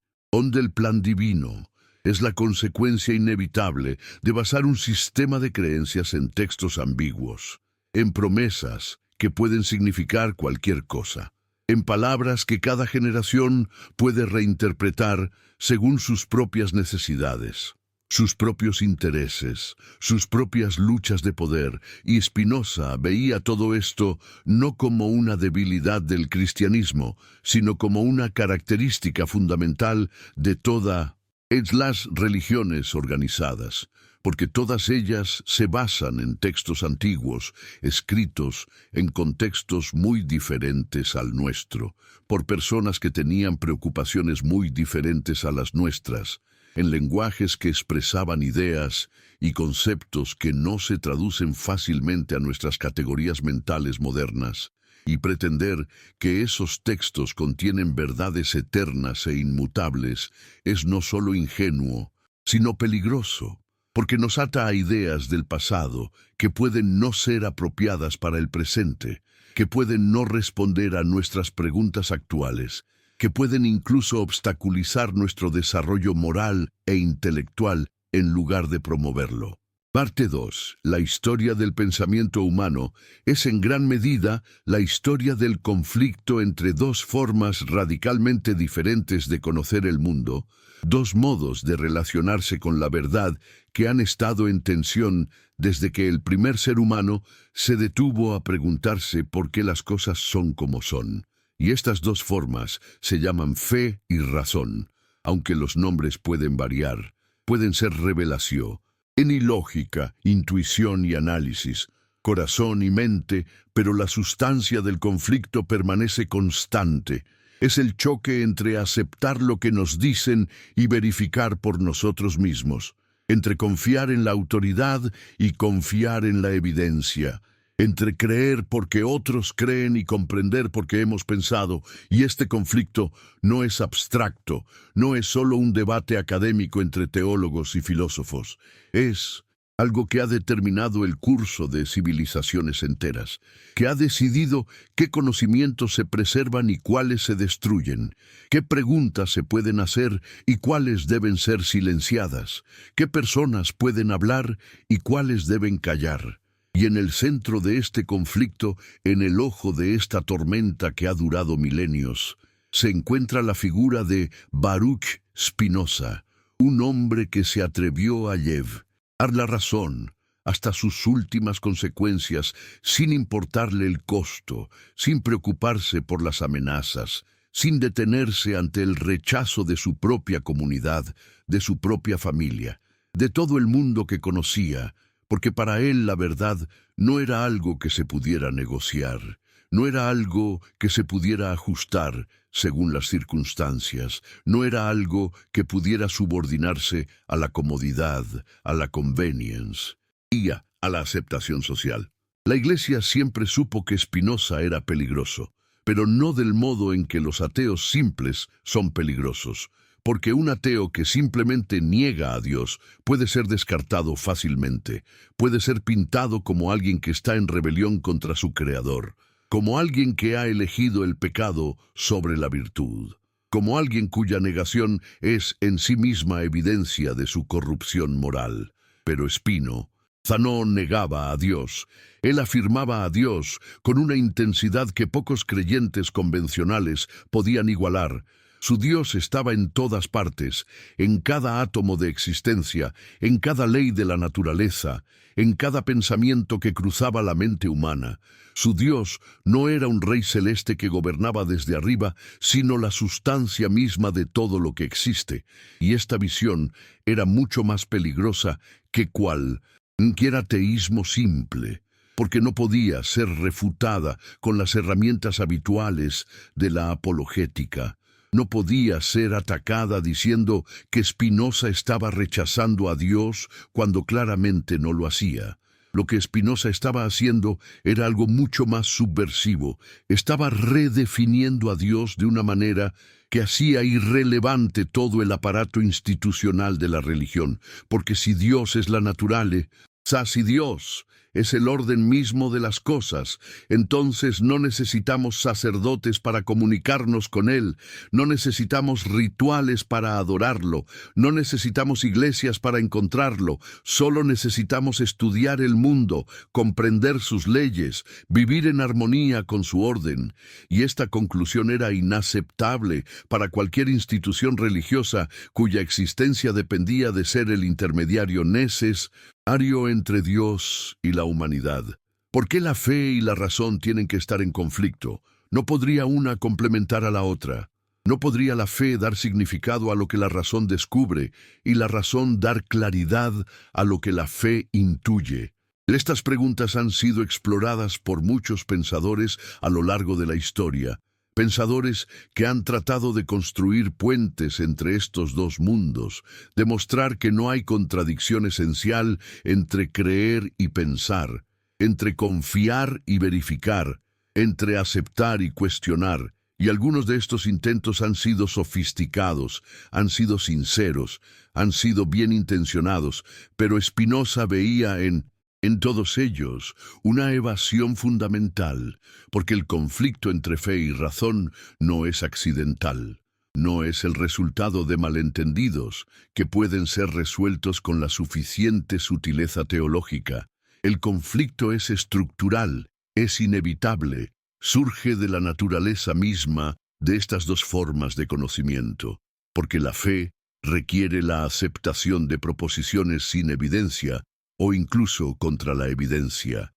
del plan divino. Es la consecuencia inevitable de basar un sistema de creencias en textos ambiguos, en promesas que pueden significar cualquier cosa, en palabras que cada generación puede reinterpretar según sus propias necesidades, sus propios intereses, sus propias luchas de poder. Y Spinoza veía todo esto no como una debilidad del cristianismo, sino como una característica fundamental de todas las religiones organizadas, porque todas ellas se basan en textos antiguos, escritos en contextos muy diferentes al nuestro, por personas que tenían preocupaciones muy diferentes a las nuestras, en lenguajes que expresaban ideas y conceptos que no se traducen fácilmente a nuestras categorías mentales modernas, y pretender que esos textos contienen verdades eternas e inmutables es no solo ingenuo, sino peligroso, porque nos ata a ideas del pasado que pueden no ser apropiadas para el presente, que pueden no responder a nuestras preguntas actuales, que pueden incluso obstaculizar nuestro desarrollo moral e intelectual en lugar de promoverlo. Parte 2. La historia del pensamiento humano es en gran medida la historia del conflicto entre dos formas radicalmente diferentes de conocer el mundo, dos modos de relacionarse con la verdad que han estado en tensión desde que el primer ser humano se detuvo a preguntarse por qué las cosas son como son. Y estas dos formas se llaman fe y razón, aunque los nombres pueden variar, pueden ser revelación, lógica, intuición y análisis, corazón y mente, pero la sustancia del conflicto permanece constante. Es el choque entre aceptar lo que nos dicen y verificar por nosotros mismos, entre confiar en la autoridad y confiar en la evidencia, entre creer porque otros creen y comprender porque hemos pensado, y este conflicto no es abstracto, no es solo un debate académico entre teólogos y filósofos, es algo que ha determinado el curso de civilizaciones enteras, que ha decidido qué conocimientos se preservan y cuáles se destruyen, qué preguntas se pueden hacer y cuáles deben ser silenciadas, qué personas pueden hablar y cuáles deben callar. Y en el centro de este conflicto, en el ojo de esta tormenta que ha durado milenios, se encuentra la figura de Baruch Spinoza, un hombre que se atrevió a llevar la razón hasta sus últimas consecuencias, sin importarle el costo, sin preocuparse por las amenazas, sin detenerse ante el rechazo de su propia comunidad, de su propia familia, de todo el mundo que conocía, porque para él la verdad no era algo que se pudiera negociar, no era algo que se pudiera ajustar según las circunstancias, no era algo que pudiera subordinarse a la comodidad, a la convenience y a la aceptación social. La Iglesia siempre supo que Spinoza era peligroso, pero no del modo en que los ateos simples son peligrosos, porque un ateo que simplemente niega a Dios puede ser descartado fácilmente, puede ser pintado como alguien que está en rebelión contra su Creador, como alguien que ha elegido el pecado sobre la virtud, como alguien cuya negación es en sí misma evidencia de su corrupción moral. Pero Spinoza no negaba a Dios. Él afirmaba a Dios con una intensidad que pocos creyentes convencionales podían igualar. Su Dios estaba en todas partes, en cada átomo de existencia, en cada ley de la naturaleza, en cada pensamiento que cruzaba la mente humana. Su Dios no era un rey celeste que gobernaba desde arriba, sino la sustancia misma de todo lo que existe. Y esta visión era mucho más peligrosa que cualquier ateísmo simple, porque no podía ser refutada con las herramientas habituales de la apologética. No podía ser atacada diciendo que Spinoza estaba rechazando a Dios cuando claramente no lo hacía. Lo que Spinoza estaba haciendo era algo mucho más subversivo. Estaba redefiniendo a Dios de una manera que hacía irrelevante todo el aparato institucional de la religión, porque si Dios es la naturale, si Dios es el orden mismo de las cosas, entonces no necesitamos sacerdotes para comunicarnos con Él, no necesitamos rituales para adorarlo, no necesitamos iglesias para encontrarlo, solo necesitamos estudiar el mundo, comprender sus leyes, vivir en armonía con su orden. Y esta conclusión era inaceptable para cualquier institución religiosa cuya existencia dependía de ser el intermediario necesario entre Dios y la humanidad. ¿Por qué la fe y la razón tienen que estar en conflicto? ¿No podría una complementar a la otra? ¿No podría la fe dar significado a lo que la razón descubre y la razón dar claridad a lo que la fe intuye? Estas preguntas han sido exploradas por muchos pensadores a lo largo de la historia. Pensadores que han tratado de construir puentes entre estos dos mundos, demostrar que no hay contradicción esencial entre creer y pensar, entre confiar y verificar, entre aceptar y cuestionar. Y algunos de estos intentos han sido sofisticados, han sido sinceros, han sido bien intencionados, pero Spinoza veía en todos ellos una evasión fundamental, porque el conflicto entre fe y razón no es accidental. No es el resultado de malentendidos que pueden ser resueltos con la suficiente sutileza teológica. El conflicto es estructural, es inevitable, surge de la naturaleza misma de estas dos formas de conocimiento, porque la fe requiere la aceptación de proposiciones sin evidencia o incluso contra la evidencia.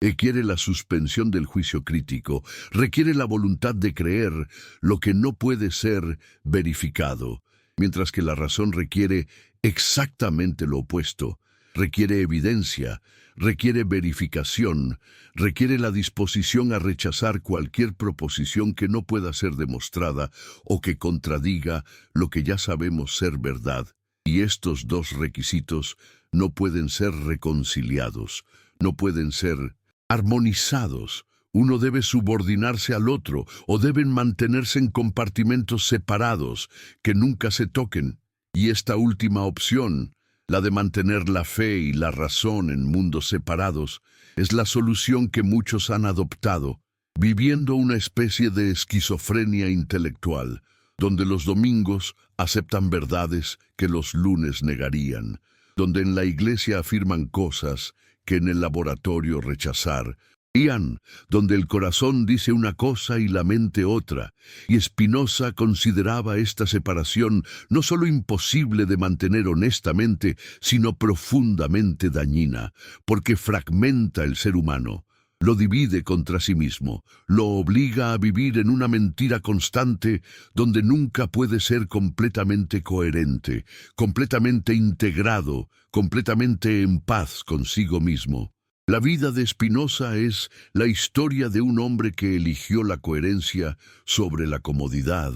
Requiere la suspensión del juicio crítico, requiere la voluntad de creer lo que no puede ser verificado, mientras que la razón requiere exactamente lo opuesto, requiere evidencia, requiere verificación, requiere la disposición a rechazar cualquier proposición que no pueda ser demostrada o que contradiga lo que ya sabemos ser verdad. Y estos dos requisitos no pueden ser reconciliados, no pueden ser armonizados. Uno debe subordinarse al otro o deben mantenerse en compartimentos separados que nunca se toquen. Y esta última opción, la de mantener la fe y la razón en mundos separados, es la solución que muchos han adoptado, viviendo una especie de esquizofrenia intelectual, donde los domingos aceptan verdades que los lunes negarían, donde en la iglesia afirman cosas que en el laboratorio rechazarían, donde el corazón dice una cosa y la mente otra, y Spinoza consideraba esta separación no solo imposible de mantener honestamente, sino profundamente dañina, porque fragmenta el ser humano, lo divide contra sí mismo, lo obliga a vivir en una mentira constante donde nunca puede ser completamente coherente, completamente integrado, completamente en paz consigo mismo. La vida de Spinoza es la historia de un hombre que eligió la coherencia sobre la comodidad,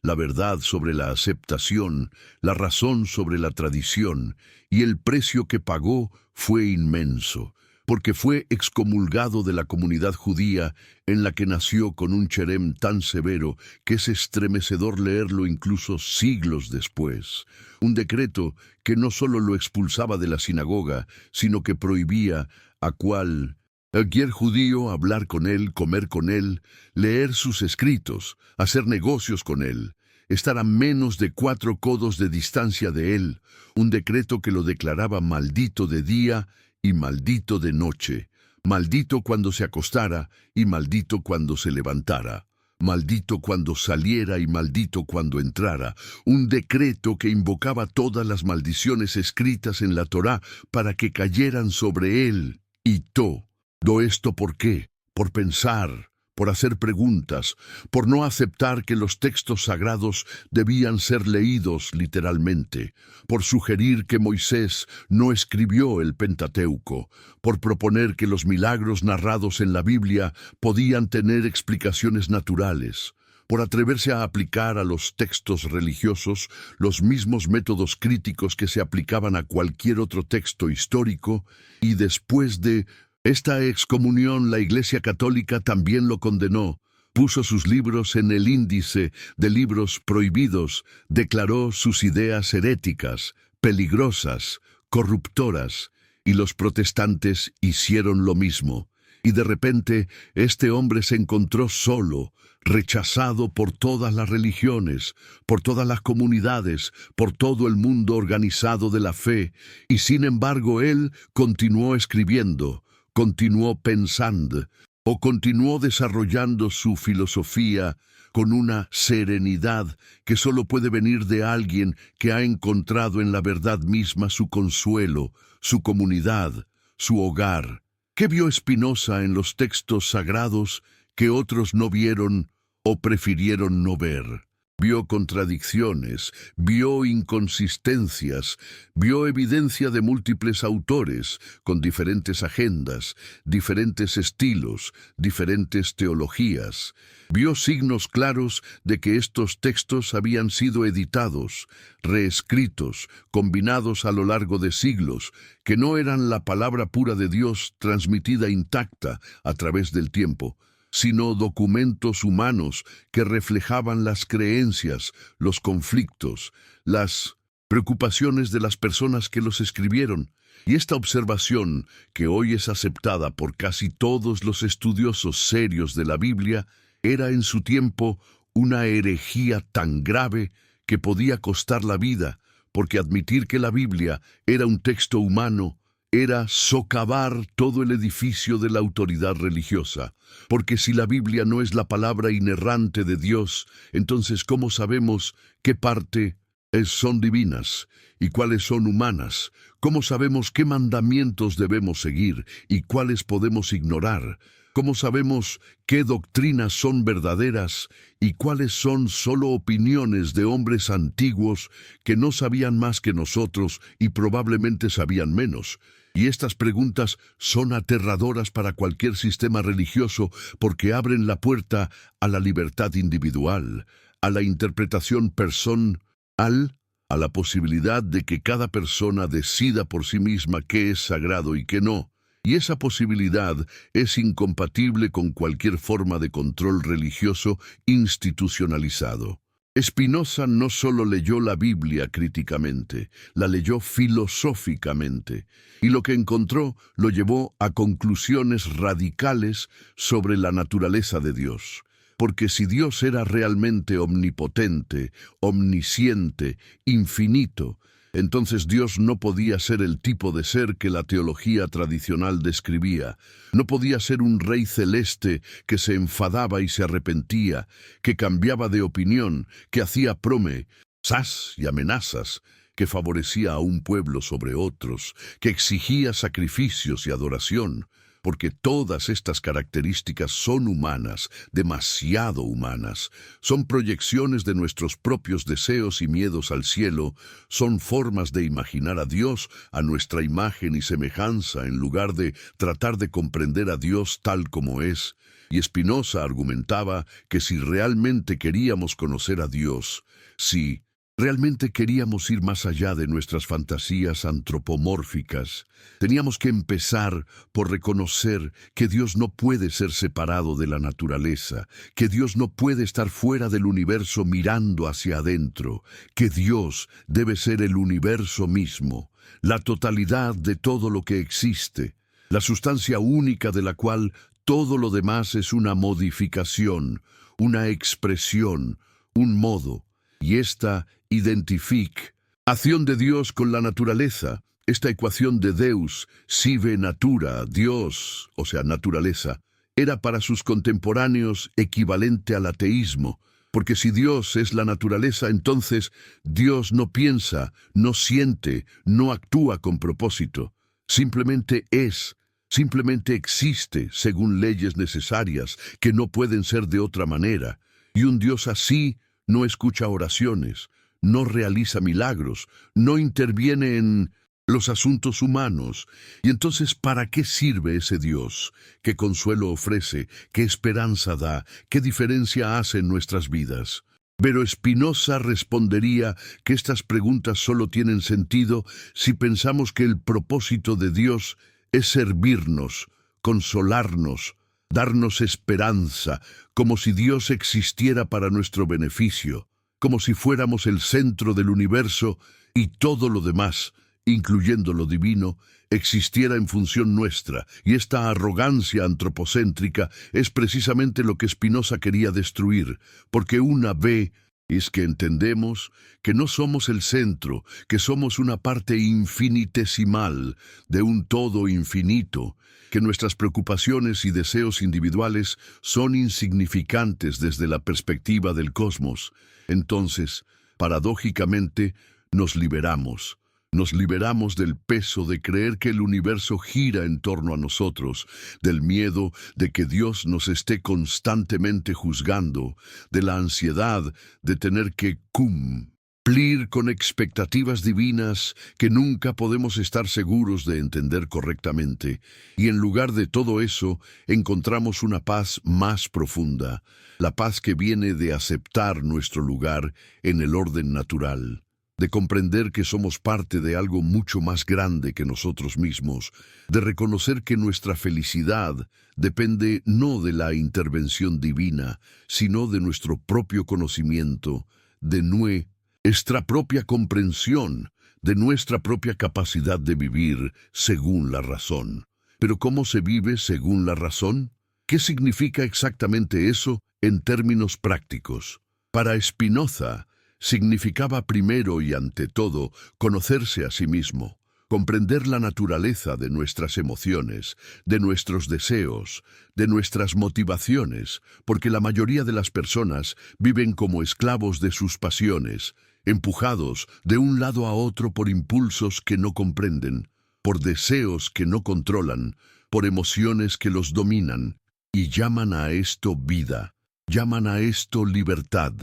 la verdad sobre la aceptación, la razón sobre la tradición, y el precio que pagó fue inmenso, porque fue excomulgado de la comunidad judía en la que nació con un cherem tan severo que es estremecedor leerlo incluso siglos después. Un decreto que no solo lo expulsaba de la sinagoga, sino que prohibía a cualquier judío hablar con él, comer con él, leer sus escritos, hacer negocios con él, estar a menos de 4 codos de distancia de él, un decreto que lo declaraba maldito de día y maldito de noche, maldito cuando se acostara y maldito cuando se levantara, maldito cuando saliera y maldito cuando entrara, un decreto que invocaba todas las maldiciones escritas en la Torá para que cayeran sobre él. Y todo esto ¿por qué? Por pensar, por hacer preguntas, por no aceptar que los textos sagrados debían ser leídos literalmente, por sugerir que Moisés no escribió el Pentateuco, por proponer que los milagros narrados en la Biblia podían tener explicaciones naturales, por atreverse a aplicar a los textos religiosos los mismos métodos críticos que se aplicaban a cualquier otro texto histórico, y después de esta excomunión la Iglesia Católica también lo condenó, puso sus libros en el índice de libros prohibidos, declaró sus ideas heréticas, peligrosas, corruptoras, y los protestantes hicieron lo mismo. Y de repente este hombre se encontró solo, rechazado por todas las religiones, por todas las comunidades, por todo el mundo organizado de la fe, y sin embargo él continuó escribiendo, continuó pensando, o continuó desarrollando su filosofía con una serenidad que solo puede venir de alguien que ha encontrado en la verdad misma su consuelo, su comunidad, su hogar. ¿Qué vio Spinoza en los textos sagrados que otros no vieron o prefirieron no ver? Vio contradicciones, vio inconsistencias, vio evidencia de múltiples autores con diferentes agendas, diferentes estilos, diferentes teologías. Vio signos claros de que estos textos habían sido editados, reescritos, combinados a lo largo de siglos, que no eran la palabra pura de Dios transmitida intacta a través del tiempo, sino documentos humanos que reflejaban las creencias, los conflictos, las preocupaciones de las personas que los escribieron. Y esta observación, que hoy es aceptada por casi todos los estudiosos serios de la Biblia, era en su tiempo una herejía tan grave que podía costar la vida, porque admitir que la Biblia era un texto humano era socavar todo el edificio de la autoridad religiosa. Porque si la Biblia no es la palabra inerrante de Dios, entonces ¿cómo sabemos qué parte son divinas y cuáles son humanas? ¿Cómo sabemos qué mandamientos debemos seguir y cuáles podemos ignorar? ¿Cómo sabemos qué doctrinas son verdaderas y cuáles son solo opiniones de hombres antiguos que no sabían más que nosotros y probablemente sabían menos? Y estas preguntas son aterradoras para cualquier sistema religioso porque abren la puerta a la libertad individual, a la interpretación personal, a la posibilidad de que cada persona decida por sí misma qué es sagrado y qué no. Y esa posibilidad es incompatible con cualquier forma de control religioso institucionalizado. Spinoza no solo leyó la Biblia críticamente, la leyó filosóficamente, y lo que encontró lo llevó a conclusiones radicales sobre la naturaleza de Dios. Porque si Dios era realmente omnipotente, omnisciente, infinito, entonces Dios no podía ser el tipo de ser que la teología tradicional describía. No podía ser un rey celeste que se enfadaba y se arrepentía, que cambiaba de opinión, que hacía promesas y amenazas, que favorecía a un pueblo sobre otros, que exigía sacrificios y adoración. Porque todas estas características son humanas, demasiado humanas. Son proyecciones de nuestros propios deseos y miedos al cielo, son formas de imaginar a Dios a nuestra imagen y semejanza en lugar de tratar de comprender a Dios tal como es. Y Spinoza argumentaba que si realmente queríamos conocer a Dios, si realmente queríamos ir más allá de nuestras fantasías antropomórficas, teníamos que empezar por reconocer que Dios no puede ser separado de la naturaleza, que Dios no puede estar fuera del universo mirando hacia adentro, que Dios debe ser el universo mismo, la totalidad de todo lo que existe, la sustancia única de la cual todo lo demás es una modificación, una expresión, un modo. Y esta identificación de Dios con la naturaleza, esta ecuación de Deus, sive natura, Dios, o sea, naturaleza, era para sus contemporáneos equivalente al ateísmo, porque si Dios es la naturaleza, entonces Dios no piensa, no siente, no actúa con propósito, simplemente es. Simplemente existe según leyes necesarias que no pueden ser de otra manera, y un Dios así no escucha oraciones, no realiza milagros, no interviene en los asuntos humanos. Y entonces, ¿para qué sirve ese Dios? ¿Qué consuelo ofrece? ¿Qué esperanza da? ¿Qué diferencia hace en nuestras vidas? Pero Spinoza respondería que estas preguntas solo tienen sentido si pensamos que el propósito de Dios es servirnos, consolarnos, darnos esperanza, como si Dios existiera para nuestro beneficio, como si fuéramos el centro del universo y todo lo demás, incluyendo lo divino, existiera en función nuestra. Y esta arrogancia antropocéntrica es precisamente lo que Spinoza quería destruir, porque una vez es que entendemos que no somos el centro, que somos una parte infinitesimal de un todo infinito, que nuestras preocupaciones y deseos individuales son insignificantes desde la perspectiva del cosmos. Entonces, paradójicamente, nos liberamos. Nos liberamos del peso de creer que el universo gira en torno a nosotros, del miedo de que Dios nos esté constantemente juzgando, de la ansiedad de tener que cumplir con expectativas divinas que nunca podemos estar seguros de entender correctamente. Y en lugar de todo eso, encontramos una paz más profunda, la paz que viene de aceptar nuestro lugar en el orden natural, de comprender que somos parte de algo mucho más grande que nosotros mismos, de reconocer que nuestra felicidad depende no de la intervención divina, sino de nuestro propio conocimiento, de nuestra propia comprensión, de nuestra propia capacidad de vivir según la razón. ¿Pero cómo se vive según la razón? ¿Qué significa exactamente eso en términos prácticos? Para Spinoza, significaba primero y ante todo conocerse a sí mismo, comprender la naturaleza de nuestras emociones, de nuestros deseos, de nuestras motivaciones, porque la mayoría de las personas viven como esclavos de sus pasiones, empujados de un lado a otro por impulsos que no comprenden, por deseos que no controlan, por emociones que los dominan, y llaman a esto vida, llaman a esto libertad,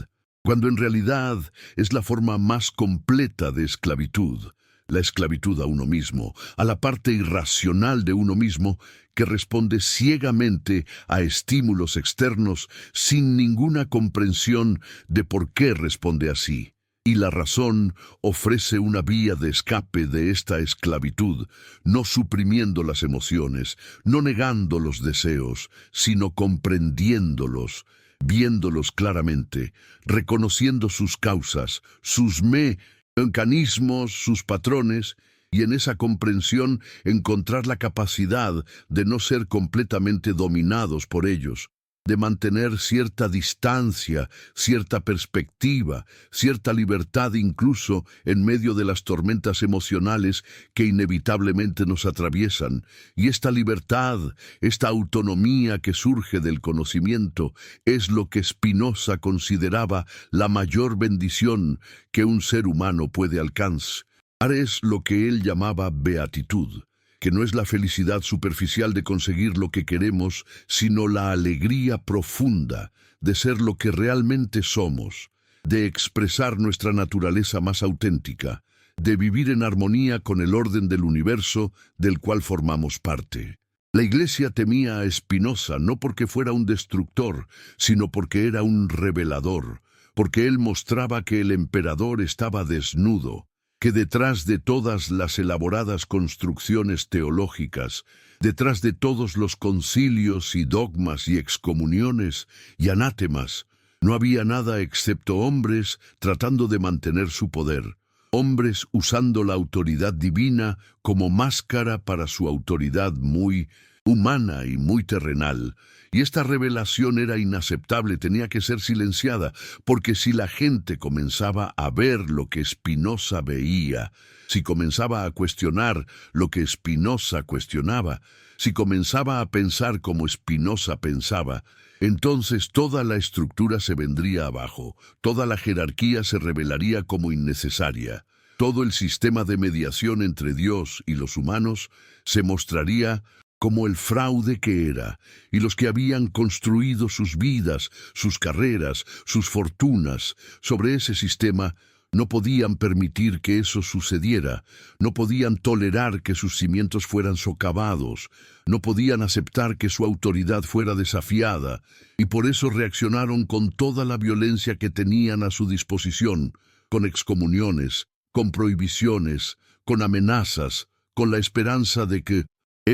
cuando en realidad es la forma más completa de esclavitud, la esclavitud a uno mismo, a la parte irracional de uno mismo que responde ciegamente a estímulos externos sin ninguna comprensión de por qué responde así. Y la razón ofrece una vía de escape de esta esclavitud, no suprimiendo las emociones, no negando los deseos, sino comprendiéndolos, viéndolos claramente, reconociendo sus causas, sus mecanismos, sus patrones, y en esa comprensión encontrar la capacidad de no ser completamente dominados por ellos, de mantener cierta distancia, cierta perspectiva, cierta libertad incluso en medio de las tormentas emocionales que inevitablemente nos atraviesan. Y esta libertad, esta autonomía que surge del conocimiento, es lo que Spinoza consideraba la mayor bendición que un ser humano puede alcanzar. Es lo que él llamaba beatitud, que no es la felicidad superficial de conseguir lo que queremos, sino la alegría profunda de ser lo que realmente somos, de expresar nuestra naturaleza más auténtica, de vivir en armonía con el orden del universo del cual formamos parte. La Iglesia temía a Spinoza no porque fuera un destructor, sino porque era un revelador, porque él mostraba que el emperador estaba desnudo, que detrás de todas las elaboradas construcciones teológicas, detrás de todos los concilios y dogmas y excomuniones y anátemas, no había nada excepto hombres tratando de mantener su poder, hombres usando la autoridad divina como máscara para su autoridad muy humana y muy terrenal. Y esta revelación era inaceptable, tenía que ser silenciada, porque si la gente comenzaba a ver lo que Spinoza veía, si comenzaba a cuestionar lo que Spinoza cuestionaba, si comenzaba a pensar como Spinoza pensaba, entonces toda la estructura se vendría abajo, toda la jerarquía se revelaría como innecesaria, todo el sistema de mediación entre Dios y los humanos se mostraría como el fraude que era, y los que habían construido sus vidas, sus carreras, sus fortunas sobre ese sistema, no podían permitir que eso sucediera, no podían tolerar que sus cimientos fueran socavados, no podían aceptar que su autoridad fuera desafiada, y por eso reaccionaron con toda la violencia que tenían a su disposición, con excomuniones, con prohibiciones, con amenazas, con la esperanza de que,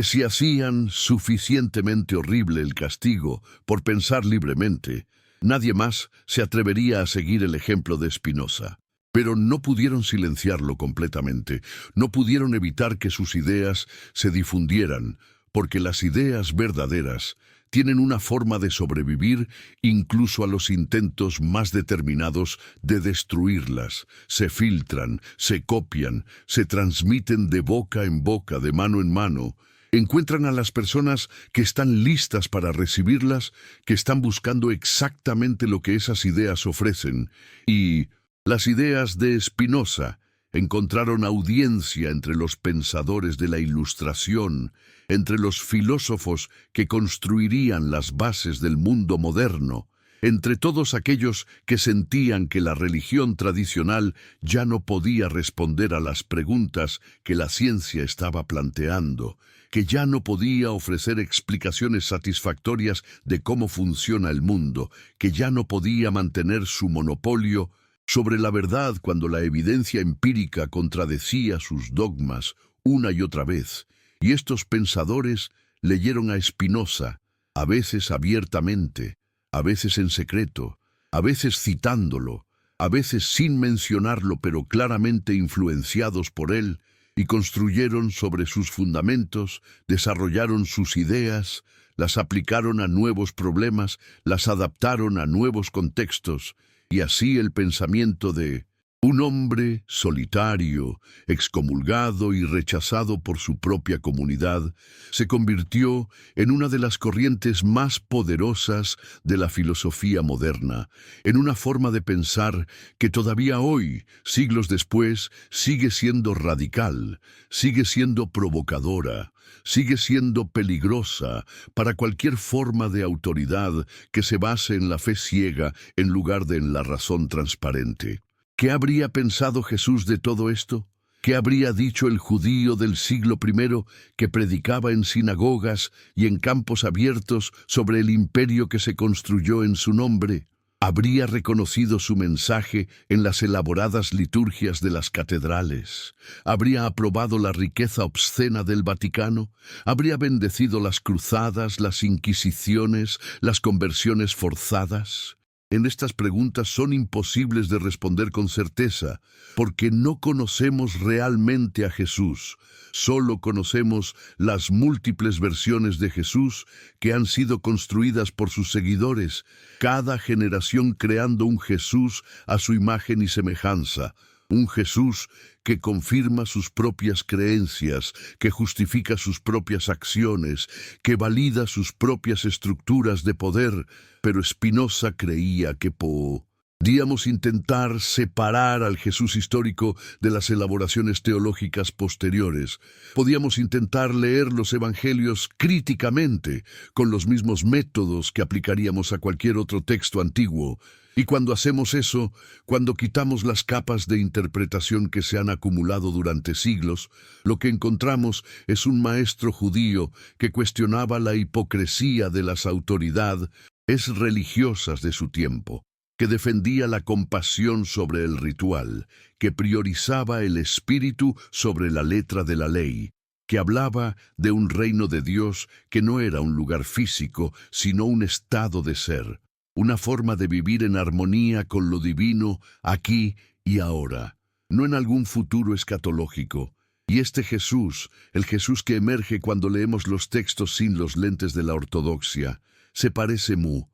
si hacían suficientemente horrible el castigo por pensar libremente, nadie más se atrevería a seguir el ejemplo de Spinoza. Pero no pudieron silenciarlo completamente, no pudieron evitar que sus ideas se difundieran, porque las ideas verdaderas tienen una forma de sobrevivir incluso a los intentos más determinados de destruirlas. Se filtran, se copian, se transmiten de boca en boca, de mano en mano. Encuentran a las personas que están listas para recibirlas, que están buscando exactamente lo que esas ideas ofrecen. Y las ideas de Spinoza encontraron audiencia entre los pensadores de la Ilustración, entre los filósofos que construirían las bases del mundo moderno, entre todos aquellos que sentían que la religión tradicional ya no podía responder a las preguntas que la ciencia estaba planteando, que ya no podía ofrecer explicaciones satisfactorias de cómo funciona el mundo, que ya no podía mantener su monopolio sobre la verdad cuando la evidencia empírica contradecía sus dogmas una y otra vez. Y estos pensadores leyeron a Spinoza, a veces abiertamente, a veces en secreto, a veces citándolo, a veces sin mencionarlo pero claramente influenciados por él, y construyeron sobre sus fundamentos, desarrollaron sus ideas, las aplicaron a nuevos problemas, las adaptaron a nuevos contextos, Y así el pensamiento de un hombre solitario, excomulgado y rechazado por su propia comunidad, se convirtió en una de las corrientes más poderosas de la filosofía moderna, en una forma de pensar que todavía hoy, siglos después, sigue siendo radical, sigue siendo provocadora, sigue siendo peligrosa para cualquier forma de autoridad que se base en la fe ciega en lugar de en la razón transparente. ¿Qué habría pensado Jesús de todo esto? ¿Qué habría dicho el judío del siglo I que predicaba en sinagogas y en campos abiertos sobre el imperio que se construyó en su nombre? ¿Habría reconocido su mensaje en las elaboradas liturgias de las catedrales? ¿Habría aprobado la riqueza obscena del Vaticano? ¿Habría bendecido las cruzadas, las inquisiciones, las conversiones forzadas? En estas preguntas son imposibles de responder con certeza, porque no conocemos realmente a Jesús. Solo conocemos las múltiples versiones de Jesús que han sido construidas por sus seguidores, cada generación creando un Jesús a su imagen y semejanza. Un Jesús que confirma sus propias creencias, que justifica sus propias acciones, que valida sus propias estructuras de poder, pero Spinoza creía que podíamos intentar separar al Jesús histórico de las elaboraciones teológicas posteriores. Podíamos intentar leer los evangelios críticamente, con los mismos métodos que aplicaríamos a cualquier otro texto antiguo. Y cuando hacemos eso, cuando quitamos las capas de interpretación que se han acumulado durante siglos, lo que encontramos es un maestro judío que cuestionaba la hipocresía de las autoridades religiosas de su tiempo, que defendía la compasión sobre el ritual, que priorizaba el espíritu sobre la letra de la ley, que hablaba de un reino de Dios que no era un lugar físico, sino un estado de ser. Una forma de vivir en armonía con lo divino aquí y ahora, no en algún futuro escatológico. Y este Jesús, el Jesús que emerge cuando leemos los textos sin los lentes de la ortodoxia, se parece mucho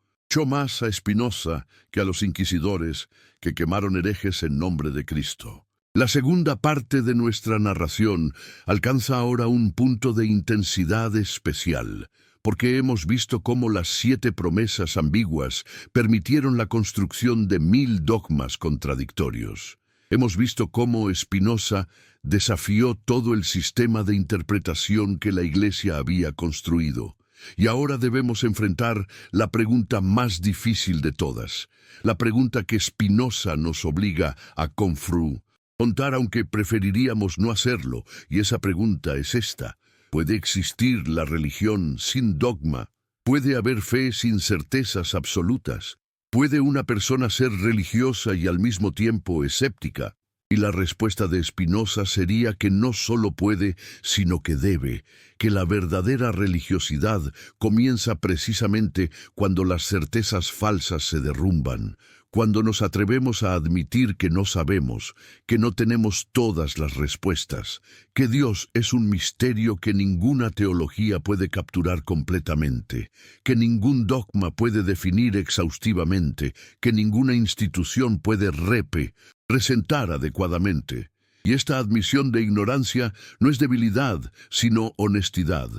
más a Spinoza que a los inquisidores que quemaron herejes en nombre de Cristo. La segunda parte de nuestra narración alcanza ahora un punto de intensidad especial, porque hemos visto cómo las 7 promesas ambiguas permitieron la construcción de 1000 dogmas contradictorios. Hemos visto cómo Spinoza desafió todo el sistema de interpretación que la Iglesia había construido. Y ahora debemos enfrentar la pregunta más difícil de todas, la pregunta que Spinoza nos obliga a confrontar, aunque preferiríamos no hacerlo, y esa pregunta es esta. ¿Puede existir la religión sin dogma? ¿Puede haber fe sin certezas absolutas? ¿Puede una persona ser religiosa y al mismo tiempo escéptica? Y la respuesta de Spinoza sería que no solo puede, sino que debe, que la verdadera religiosidad comienza precisamente cuando las certezas falsas se derrumban, cuando nos atrevemos a admitir que no sabemos, que no tenemos todas las respuestas, que Dios es un misterio que ninguna teología puede capturar completamente, que ningún dogma puede definir exhaustivamente, que ninguna institución puede representar adecuadamente. Y esta admisión de ignorancia no es debilidad, sino honestidad.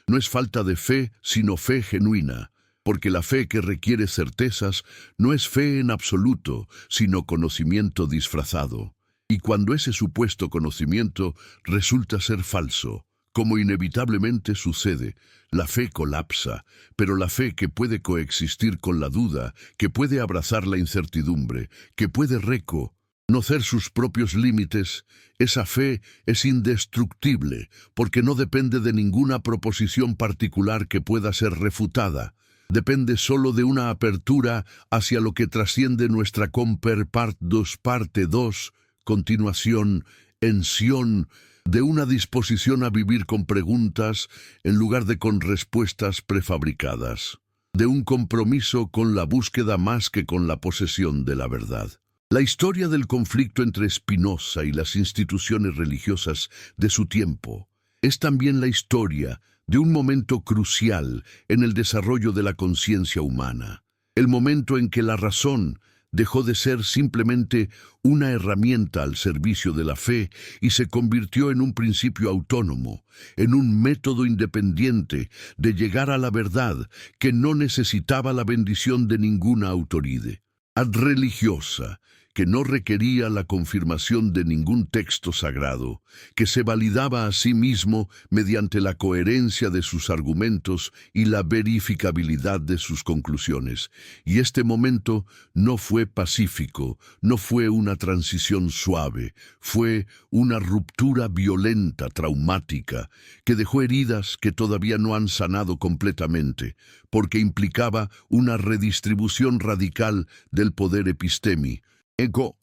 No es falta de fe, sino fe genuina. Porque la fe que requiere certezas no es fe en absoluto, sino conocimiento disfrazado. Y cuando ese supuesto conocimiento resulta ser falso, como inevitablemente sucede, la fe colapsa, pero la fe que puede coexistir con la duda, que puede abrazar la incertidumbre, que puede reconocer sus propios límites, esa fe es indestructible, porque no depende de ninguna proposición particular que pueda ser refutada. Depende solo de una apertura hacia lo que trasciende nuestra parte 2, continuación, ensión, de una disposición a vivir con preguntas en lugar de con respuestas prefabricadas, de un compromiso con la búsqueda más que con la posesión de la verdad. La historia del conflicto entre Spinoza y las instituciones religiosas de su tiempo es también la historia de un momento crucial en el desarrollo de la conciencia humana, el momento en que la razón Dejó de ser simplemente una herramienta al servicio de la fe y se convirtió en un principio autónomo, en un método independiente de llegar a la verdad que no necesitaba la bendición de ninguna autoridad religiosa, que no requería la confirmación de ningún texto sagrado, que se validaba a sí mismo mediante la coherencia de sus argumentos y la verificabilidad de sus conclusiones. Y este momento no fue pacífico, no fue una transición suave, fue una ruptura violenta, traumática, que dejó heridas que todavía no han sanado completamente, porque implicaba una redistribución radical del poder epistemi,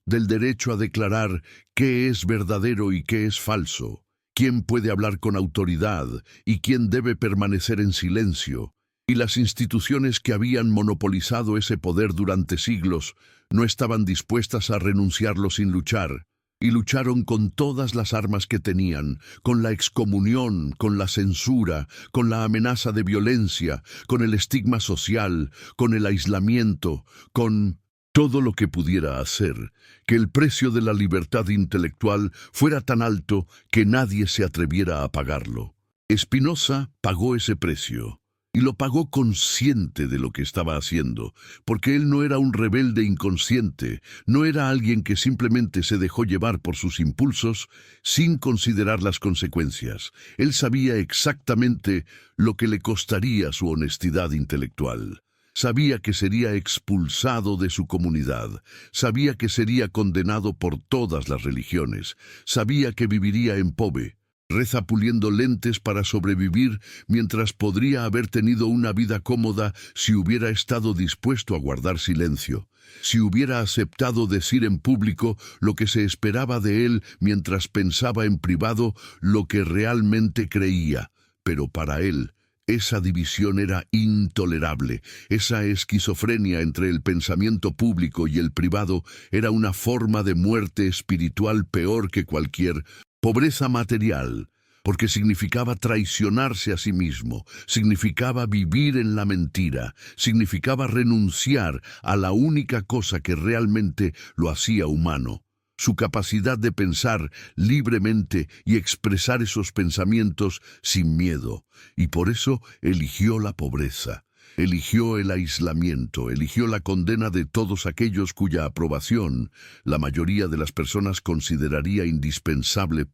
del derecho a declarar qué es verdadero y qué es falso, quién puede hablar con autoridad y quién debe permanecer en silencio. Y las instituciones que habían monopolizado ese poder durante siglos no estaban dispuestas a renunciarlo sin luchar, y lucharon con todas las armas que tenían, con la excomunión, con la censura, con la amenaza de violencia, con el estigma social, con el aislamiento, con todo lo que pudiera hacer que el precio de la libertad intelectual fuera tan alto que nadie se atreviera a pagarlo. Spinoza pagó ese precio, y lo pagó consciente de lo que estaba haciendo, porque él no era un rebelde inconsciente, no era alguien que simplemente se dejó llevar por sus impulsos sin considerar las consecuencias. Él sabía exactamente lo que le costaría su honestidad intelectual. Sabía que sería expulsado de su comunidad, sabía que sería condenado por todas las religiones, sabía que viviría en pobreza puliendo lentes para sobrevivir mientras podría haber tenido una vida cómoda si hubiera estado dispuesto a guardar silencio, si hubiera aceptado decir en público lo que se esperaba de él mientras pensaba en privado lo que realmente creía. Pero para él, esa división era intolerable. Esa esquizofrenia entre el pensamiento público y el privado era una forma de muerte espiritual peor que cualquier pobreza material, porque significaba traicionarse a sí mismo, significaba vivir en la mentira, significaba renunciar a la única cosa que realmente lo hacía humano. Su capacidad de pensar libremente y expresar esos pensamientos sin miedo, y por eso eligió la pobreza, eligió el aislamiento, eligió la condena de todos aquellos cuya aprobación la mayoría de las personas consideraría indispensable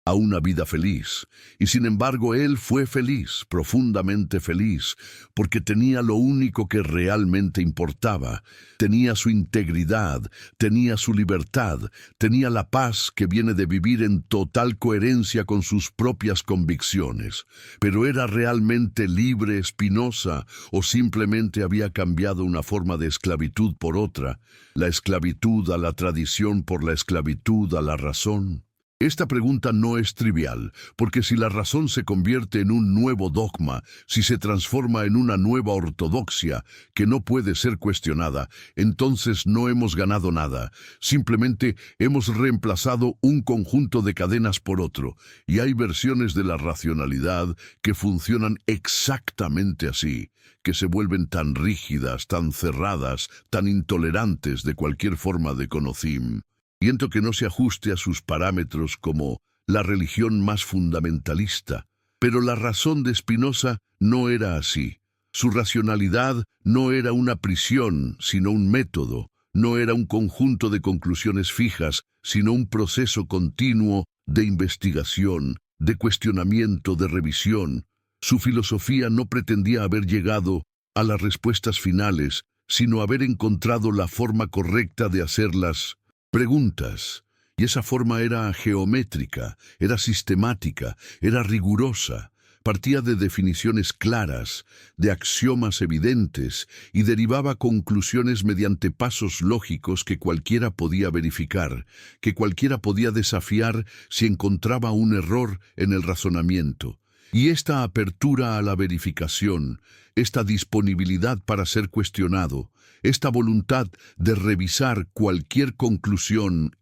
a una vida feliz. Y sin embargo, él fue feliz, profundamente feliz, porque tenía lo único que realmente importaba. Tenía su integridad, tenía su libertad, tenía la paz que viene de vivir en total coherencia con sus propias convicciones. Pero ¿era realmente libre Spinoza o simplemente había cambiado una forma de esclavitud por otra? ¿La esclavitud a la tradición por la esclavitud a la razón? Esta pregunta no es trivial, porque si la razón se convierte en un nuevo dogma, si se transforma en una nueva ortodoxia que no puede ser cuestionada, entonces no hemos ganado nada. Simplemente hemos reemplazado un conjunto de cadenas por otro, y hay versiones de la racionalidad que funcionan exactamente así, que se vuelven tan rígidas, tan cerradas, tan intolerantes de cualquier forma de conocimiento que no se ajuste a sus parámetros como la religión más fundamentalista. Pero la razón de Spinoza no era así. Su racionalidad no era una prisión, sino un método. No era un conjunto de conclusiones fijas, sino un proceso continuo de investigación, de cuestionamiento, de revisión. Su filosofía no pretendía haber llegado a las respuestas finales, sino haber encontrado la forma correcta de hacerlas preguntas, y esa forma era geométrica, era sistemática, era rigurosa, partía de definiciones claras, de axiomas evidentes, y derivaba conclusiones mediante pasos lógicos que cualquiera podía verificar, que cualquiera podía desafiar si encontraba un error en el razonamiento. Y esta apertura a la verificación, esta disponibilidad para ser cuestionado, esta voluntad de revisar cualquier conclusión,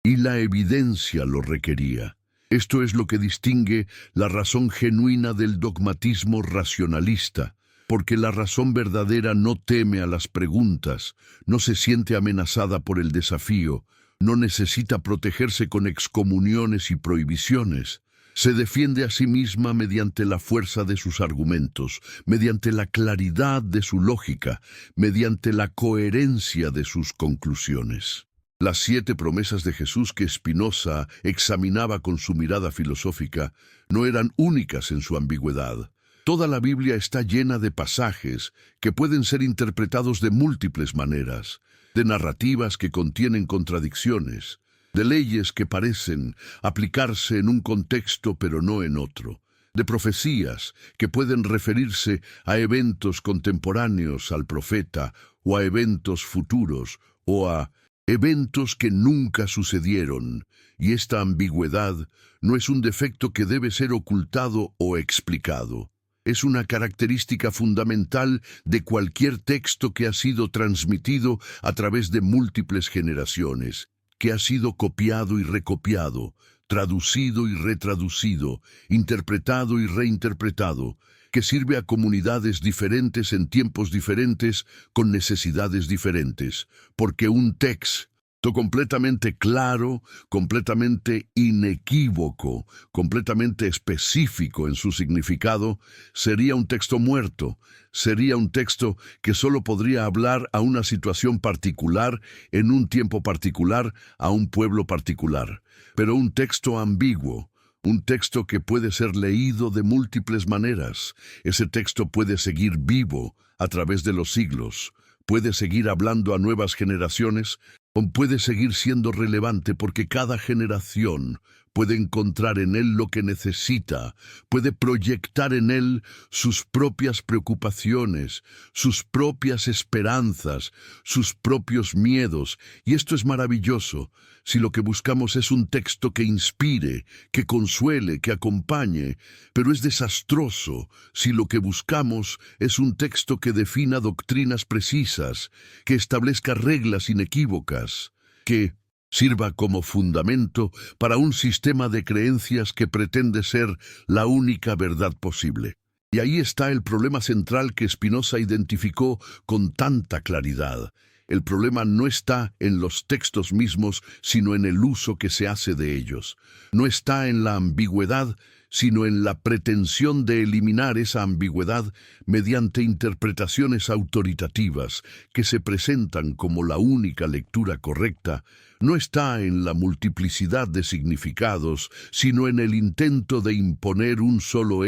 y la evidencia lo requería. Esto es lo que distingue la razón genuina del dogmatismo racionalista, porque la razón verdadera no teme a las preguntas, no se siente amenazada por el desafío, no necesita protegerse con excomuniones y prohibiciones. Se defiende a sí misma mediante la fuerza de sus argumentos, mediante la claridad de su lógica, mediante la coherencia de sus conclusiones. Las 7 promesas de Jesús que Spinoza examinaba con su mirada filosófica no eran únicas en su ambigüedad. Toda la Biblia está llena de pasajes que pueden ser interpretados de múltiples maneras, de narrativas que contienen contradicciones, de leyes que parecen aplicarse en un contexto pero no en otro, de profecías que pueden referirse a eventos contemporáneos al profeta o a eventos futuros o a eventos que nunca sucedieron, y esta ambigüedad no es un defecto que debe ser ocultado o explicado. Es una característica fundamental de cualquier texto que ha sido transmitido a través de múltiples generaciones, que ha sido copiado y recopiado, traducido y retraducido, interpretado y reinterpretado, que sirve a comunidades diferentes en tiempos diferentes con necesidades diferentes, porque un texto completamente claro, completamente inequívoco, completamente específico en su significado, sería un texto muerto, sería un texto que solo podría hablar a una situación particular, en un tiempo particular, a un pueblo particular. Pero un texto ambiguo, un texto que puede ser leído de múltiples maneras, ese texto puede seguir vivo a través de los siglos, puede seguir hablando a nuevas generaciones, o puede seguir siendo relevante porque cada generación puede encontrar en él lo que necesita, puede proyectar en él sus propias preocupaciones, sus propias esperanzas, sus propios miedos, y esto es maravilloso. Si lo que buscamos es un texto que inspire, que consuele, que acompañe, pero es desastroso si lo que buscamos es un texto que defina doctrinas precisas, que establezca reglas inequívocas, que sirva como fundamento para un sistema de creencias que pretende ser la única verdad posible. Y ahí está el problema central que Spinoza identificó con tanta claridad. El problema no está en los textos mismos, sino en el uso que se hace de ellos. No está en la ambigüedad, sino en la pretensión de eliminar esa ambigüedad mediante interpretaciones autoritativas que se presentan como la única lectura correcta. No está en la multiplicidad de significados, sino en el intento de imponer un solo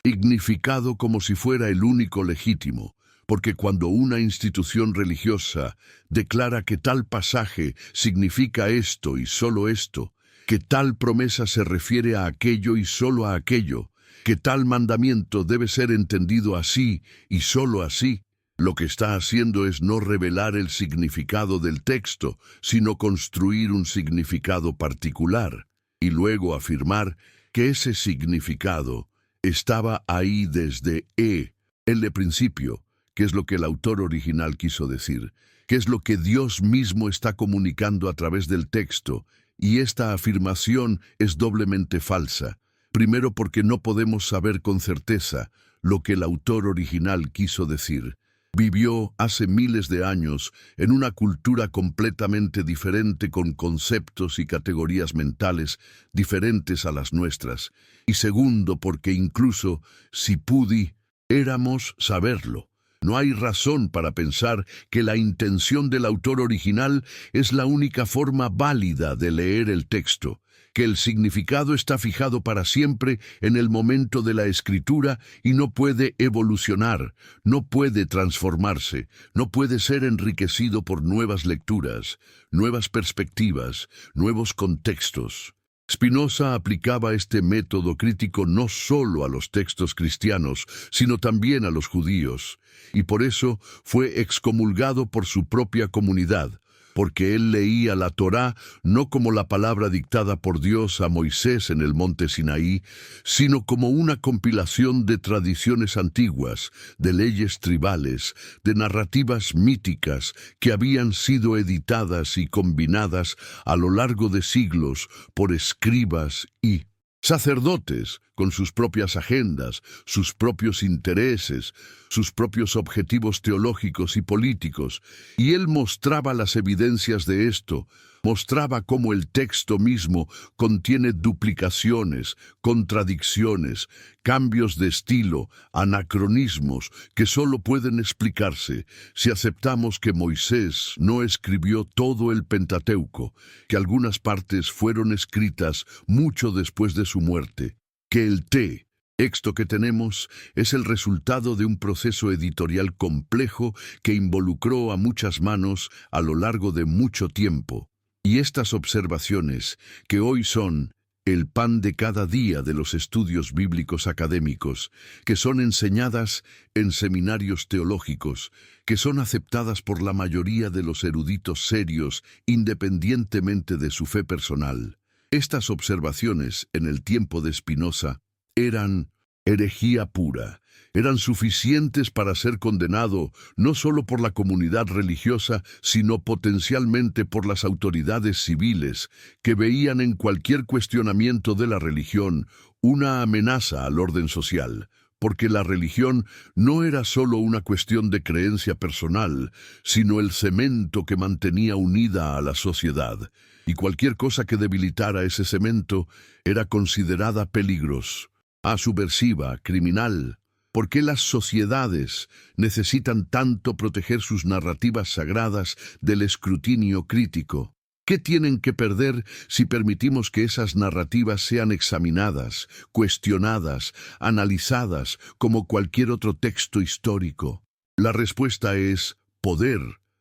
significado como si fuera el único legítimo. Porque cuando una institución religiosa declara que tal pasaje significa esto y solo esto, que tal promesa se refiere a aquello y solo a aquello, que tal mandamiento debe ser entendido así y solo así, lo que está haciendo es no revelar el significado del texto, sino construir un significado particular, y luego afirmar que ese significado estaba ahí desde el principio, que es lo que el autor original quiso decir, que es lo que Dios mismo está comunicando a través del texto, y esta afirmación es doblemente falsa. Primero porque no podemos saber con certeza lo que el autor original quiso decir. Vivió hace miles de años en una cultura completamente diferente con conceptos y categorías mentales diferentes a las nuestras. Y segundo porque incluso si pudiéramos saberlo, no hay razón para pensar que la intención del autor original es la única forma válida de leer el texto, que el significado está fijado para siempre en el momento de la escritura y no puede evolucionar, no puede transformarse, no puede ser enriquecido por nuevas lecturas, nuevas perspectivas, nuevos contextos. Spinoza aplicaba este método crítico no solo a los textos cristianos, sino también a los judíos, y por eso fue excomulgado por su propia comunidad, porque él leía la Torá no como la palabra dictada por Dios a Moisés en el monte Sinaí, sino como una compilación de tradiciones antiguas, de leyes tribales, de narrativas míticas que habían sido editadas y combinadas a lo largo de siglos por escribas y Sacerdotes, con sus propias agendas, sus propios intereses, sus propios objetivos teológicos y políticos, y él mostraba las evidencias de esto, mostraba cómo el texto mismo contiene duplicaciones, contradicciones, cambios de estilo, anacronismos que solo pueden explicarse si aceptamos que Moisés no escribió todo el Pentateuco, que algunas partes fueron escritas mucho después de su muerte, que el texto que tenemos es el resultado de un proceso editorial complejo que involucró a muchas manos a lo largo de mucho tiempo. Y estas observaciones, que hoy son el pan de cada día de los estudios bíblicos académicos, que son enseñadas en seminarios teológicos, que son aceptadas por la mayoría de los eruditos serios, independientemente de su fe personal. Estas observaciones, en el tiempo de Spinoza, eran herejía pura. Eran suficientes para ser condenado no solo por la comunidad religiosa, sino potencialmente por las autoridades civiles, que veían en cualquier cuestionamiento de la religión una amenaza al orden social, porque la religión no era solo una cuestión de creencia personal, sino el cemento que mantenía unida a la sociedad, y cualquier cosa que debilitara ese cemento era considerada peligrosa, subversiva, criminal. ¿Por qué las sociedades necesitan tanto proteger sus narrativas sagradas del escrutinio crítico? ¿Qué tienen que perder si permitimos que esas narrativas sean examinadas, cuestionadas, analizadas como cualquier otro texto histórico? La respuesta es poder,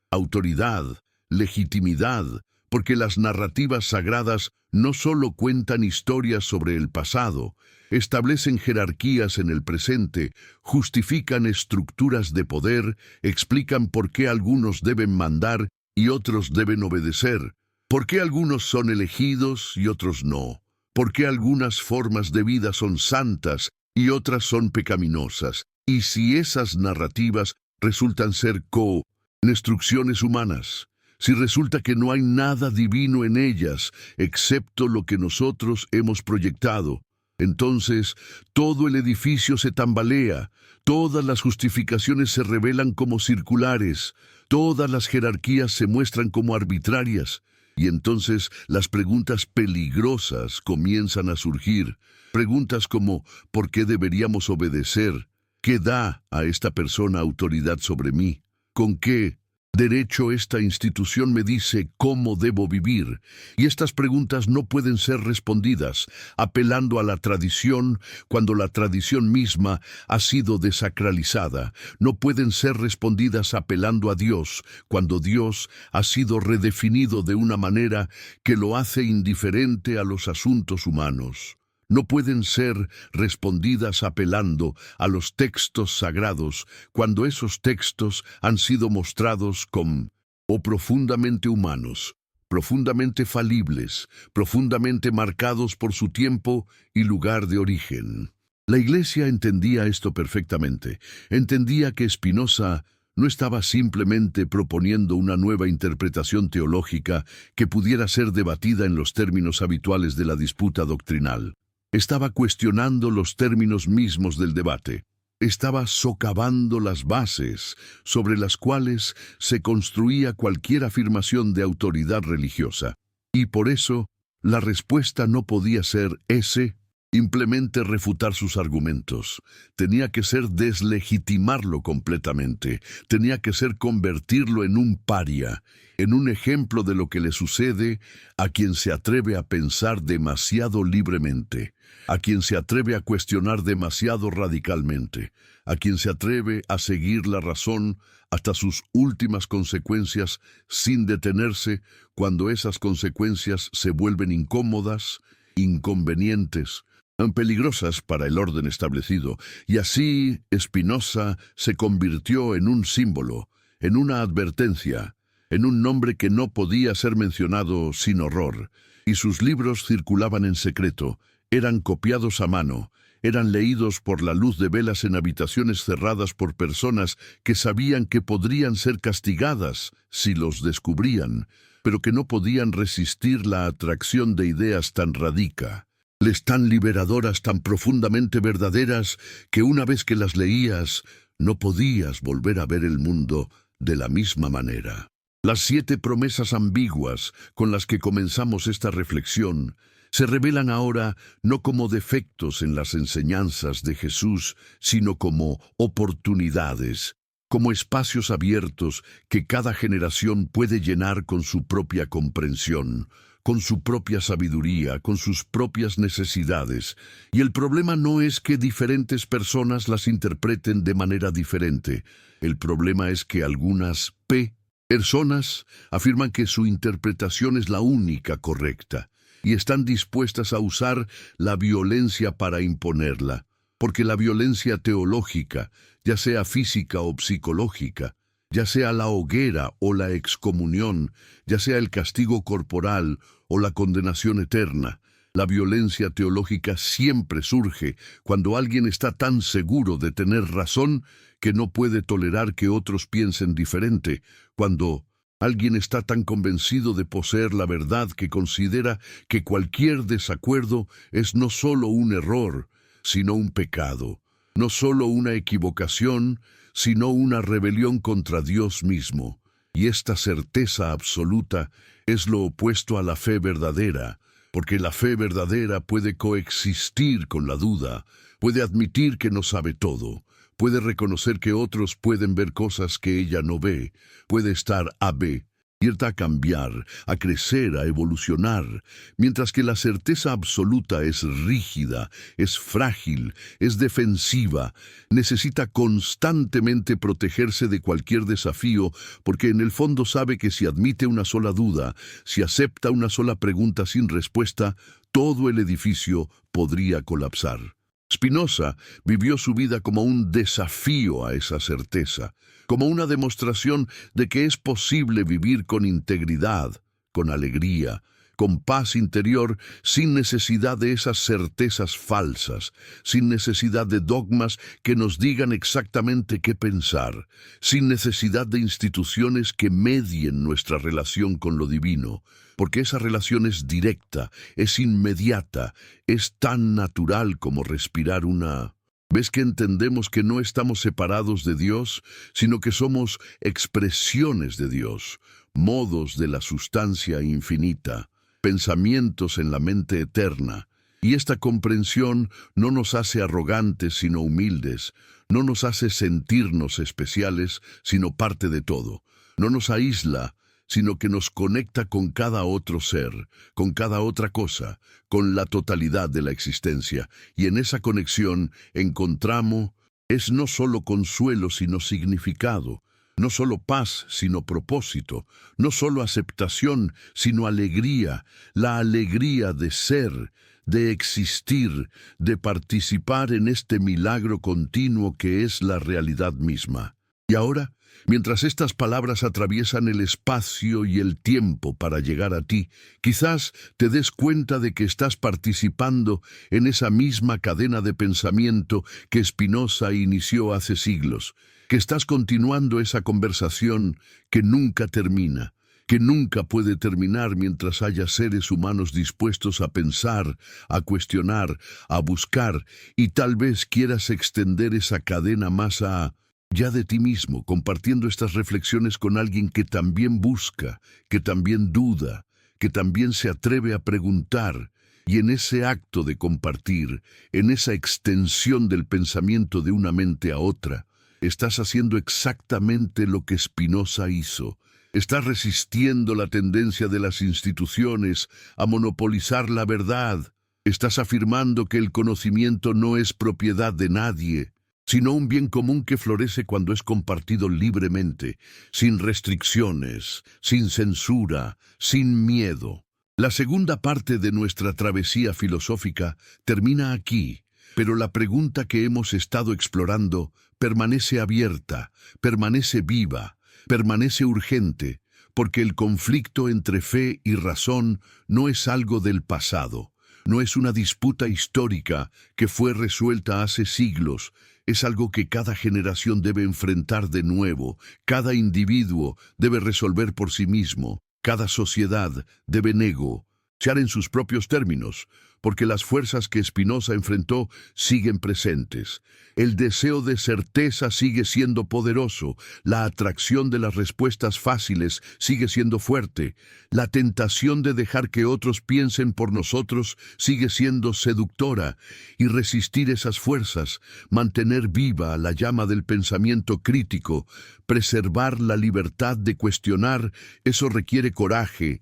autoridad, legitimidad, porque las narrativas sagradas no solo cuentan historias sobre el pasado, establecen jerarquías en el presente, justifican estructuras de poder, explican por qué algunos deben mandar y otros deben obedecer, por qué algunos son elegidos y otros no, por qué algunas formas de vida son santas y otras son pecaminosas, y si esas narrativas resultan ser construcciones humanas. Si resulta que no hay nada divino en ellas, excepto lo que nosotros hemos proyectado, entonces todo el edificio se tambalea, todas las justificaciones se revelan como circulares, todas las jerarquías se muestran como arbitrarias, y entonces las preguntas peligrosas comienzan a surgir. Preguntas como ¿por qué deberíamos obedecer? ¿Qué da a esta persona autoridad sobre mí? ¿Con qué derecho esta institución me dice cómo debo vivir? Y estas preguntas no pueden ser respondidas apelando a la tradición cuando la tradición misma ha sido desacralizada. No pueden ser respondidas apelando a Dios cuando Dios ha sido redefinido de una manera que lo hace indiferente a los asuntos humanos. No pueden ser respondidas apelando a los textos sagrados cuando esos textos han sido mostrados como profundamente humanos, profundamente falibles, profundamente marcados por su tiempo y lugar de origen. La Iglesia entendía esto perfectamente. Entendía que Spinoza no estaba simplemente proponiendo una nueva interpretación teológica que pudiera ser debatida en los términos habituales de la disputa doctrinal. Estaba cuestionando los términos mismos del debate. Estaba socavando las bases sobre las cuales se construía cualquier afirmación de autoridad religiosa. Y por eso, la respuesta no podía ser simplemente refutar sus argumentos. Tenía que ser deslegitimarlo completamente. Tenía que ser convertirlo en un paria, en un ejemplo de lo que le sucede a quien se atreve a pensar demasiado libremente, a quien se atreve a cuestionar demasiado radicalmente, a quien se atreve a seguir la razón hasta sus últimas consecuencias sin detenerse cuando esas consecuencias se vuelven incómodas, inconvenientes, peligrosas para el orden establecido, y así Spinoza se convirtió en un símbolo, en una advertencia, en un nombre que no podía ser mencionado sin horror, y sus libros circulaban en secreto, eran copiados a mano, eran leídos por la luz de velas en habitaciones cerradas por personas que sabían que podrían ser castigadas si los descubrían, pero que no podían resistir la atracción de ideas tan radicales. Les tan liberadoras, tan profundamente verdaderas, que una vez que las leías, no podías volver a ver el mundo de la misma manera. Las 7 promesas ambiguas con las que comenzamos esta reflexión se revelan ahora no como defectos en las enseñanzas de Jesús, sino como oportunidades, como espacios abiertos que cada generación puede llenar con su propia comprensión, con su propia sabiduría, con sus propias necesidades. Y el problema no es que diferentes personas las interpreten de manera diferente. El problema es que algunas personas afirman que su interpretación es la única correcta y están dispuestas a usar la violencia para imponerla, porque la violencia teológica, ya sea física o psicológica, ya sea la hoguera o la excomunión, ya sea el castigo corporal o la condenación eterna, la violencia teológica siempre surge cuando alguien está tan seguro de tener razón que no puede tolerar que otros piensen diferente, cuando alguien está tan convencido de poseer la verdad que considera que cualquier desacuerdo es no solo un error, sino un pecado, no solo una equivocación, sino una rebelión contra Dios mismo. Y esta certeza absoluta es lo opuesto a la fe verdadera, porque la fe verdadera puede coexistir con la duda, puede admitir que no sabe todo, puede reconocer que otros pueden ver cosas que ella no ve, puede estar abierta a cambiar, a crecer, a evolucionar, mientras que la certeza absoluta es rígida, es frágil, es defensiva, necesita constantemente protegerse de cualquier desafío, porque en el fondo sabe que si admite una sola duda, si acepta una sola pregunta sin respuesta, todo el edificio podría colapsar. Spinoza vivió su vida como un desafío a esa certeza, como una demostración de que es posible vivir con integridad, con alegría, con paz interior, sin necesidad de esas certezas falsas, sin necesidad de dogmas que nos digan exactamente qué pensar, sin necesidad de instituciones que medien nuestra relación con lo divino, porque esa relación es directa, es inmediata, es tan natural como respirar una... ¿Ves que entendemos que no estamos separados de Dios, sino que somos expresiones de Dios, modos de la sustancia infinita, pensamientos en la mente eterna? Y esta comprensión no nos hace arrogantes, sino humildes, no nos hace sentirnos especiales, sino parte de todo, no nos aísla, sino que nos conecta con cada otro ser, con cada otra cosa, con la totalidad de la existencia. Y en esa conexión encontramos, es no solo consuelo, sino significado, no solo paz, sino propósito, no solo aceptación, sino alegría, la alegría de ser, de existir, de participar en este milagro continuo que es la realidad misma. Y ahora, mientras estas palabras atraviesan el espacio y el tiempo para llegar a ti, quizás te des cuenta de que estás participando en esa misma cadena de pensamiento que Spinoza inició hace siglos, que estás continuando esa conversación que nunca termina, que nunca puede terminar mientras haya seres humanos dispuestos a pensar, a cuestionar, a buscar, y tal vez quieras extender esa cadena más ya de ti mismo, compartiendo estas reflexiones con alguien que también busca, que también duda, que también se atreve a preguntar, y en ese acto de compartir, en esa extensión del pensamiento de una mente a otra, estás haciendo exactamente lo que Spinoza hizo. Estás resistiendo la tendencia de las instituciones a monopolizar la verdad. Estás afirmando que el conocimiento no es propiedad de nadie, sino un bien común que florece cuando es compartido libremente, sin restricciones, sin censura, sin miedo. La segunda parte de nuestra travesía filosófica termina aquí, pero la pregunta que hemos estado explorando permanece abierta, permanece viva, permanece urgente, porque el conflicto entre fe y razón no es algo del pasado, no es una disputa histórica que fue resuelta hace siglos. Es algo que cada generación debe enfrentar de nuevo, cada individuo debe resolver por sí mismo, cada sociedad debe negociar en sus propios términos, porque las fuerzas que Spinoza enfrentó siguen presentes. El deseo de certeza sigue siendo poderoso, la atracción de las respuestas fáciles sigue siendo fuerte, la tentación de dejar que otros piensen por nosotros sigue siendo seductora, y resistir esas fuerzas, mantener viva la llama del pensamiento crítico, preservar la libertad de cuestionar, eso requiere coraje,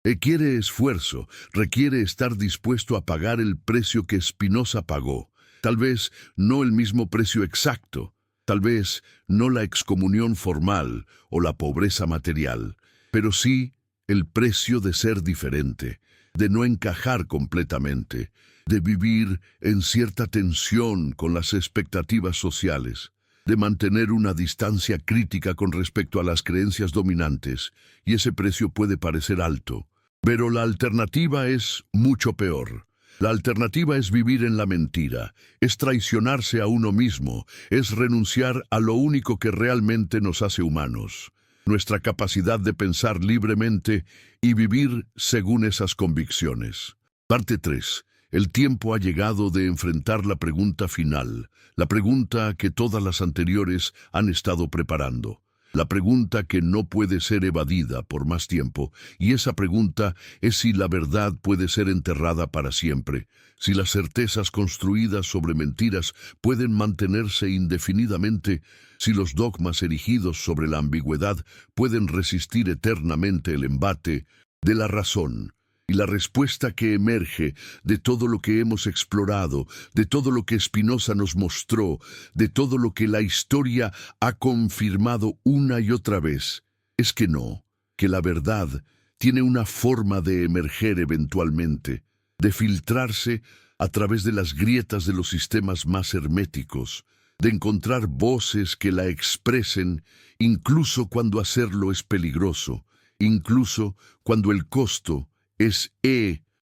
requiere esfuerzo, requiere estar dispuesto a pagar el precio que Spinoza pagó. Tal vez no el mismo precio exacto, tal vez no la excomunión formal o la pobreza material, pero sí el precio de ser diferente, de no encajar completamente, de vivir en cierta tensión con las expectativas sociales, de mantener una distancia crítica con respecto a las creencias dominantes, y ese precio puede parecer alto. Pero la alternativa es mucho peor. La alternativa es vivir en la mentira, es traicionarse a uno mismo, es renunciar a lo único que realmente nos hace humanos, nuestra capacidad de pensar libremente y vivir según esas convicciones. Parte 3. El tiempo ha llegado de enfrentar la pregunta final, la pregunta que todas las anteriores han estado preparando. La pregunta que no puede ser evadida por más tiempo, y esa pregunta es si la verdad puede ser enterrada para siempre, si las certezas construidas sobre mentiras pueden mantenerse indefinidamente, si los dogmas erigidos sobre la ambigüedad pueden resistir eternamente el embate de la razón. Y la respuesta que emerge de todo lo que hemos explorado, de todo lo que Spinoza nos mostró, de todo lo que la historia ha confirmado una y otra vez, es que no, que la verdad tiene una forma de emerger eventualmente, de filtrarse a través de las grietas de los sistemas más herméticos, de encontrar voces que la expresen, incluso cuando hacerlo es peligroso, incluso cuando el costo es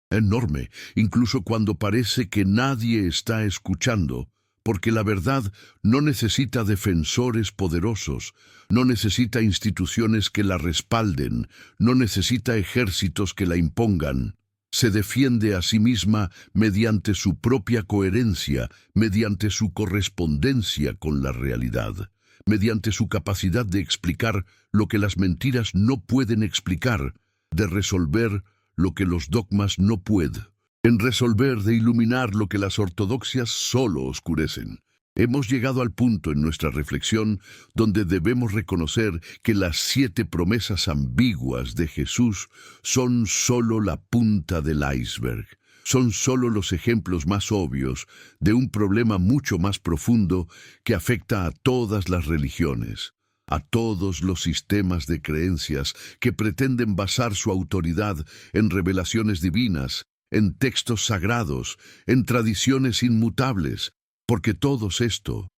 enorme, incluso cuando parece que nadie está escuchando, porque la verdad no necesita defensores poderosos, no necesita instituciones que la respalden, no necesita ejércitos que la impongan. Se defiende a sí misma mediante su propia coherencia, mediante su correspondencia con la realidad, mediante su capacidad de explicar lo que las mentiras no pueden explicar, de resolver lo que los dogmas no pueden, en resolver de iluminar lo que las ortodoxias solo oscurecen. Hemos llegado al punto en nuestra reflexión donde debemos reconocer que las 7 promesas ambiguas de Jesús son solo la punta del iceberg, son solo los ejemplos más obvios de un problema mucho más profundo que afecta a todas las religiones, a todos los sistemas de creencias que pretenden basar su autoridad en revelaciones divinas, en textos sagrados, en tradiciones inmutables, porque todos estos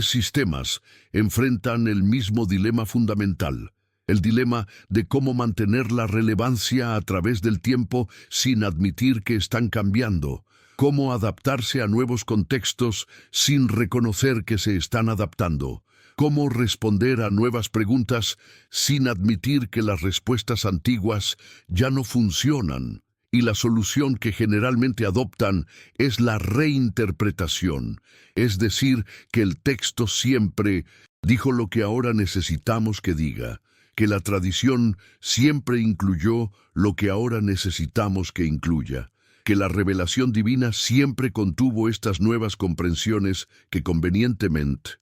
sistemas enfrentan el mismo dilema fundamental, el dilema de cómo mantener la relevancia a través del tiempo sin admitir que están cambiando, cómo adaptarse a nuevos contextos sin reconocer que se están adaptando, cómo responder a nuevas preguntas sin admitir que las respuestas antiguas ya no funcionan, y la solución que generalmente adoptan es la reinterpretación, es decir, que el texto siempre dijo lo que ahora necesitamos que diga, que la tradición siempre incluyó lo que ahora necesitamos que incluya, que la revelación divina siempre contuvo estas nuevas comprensiones que convenientemente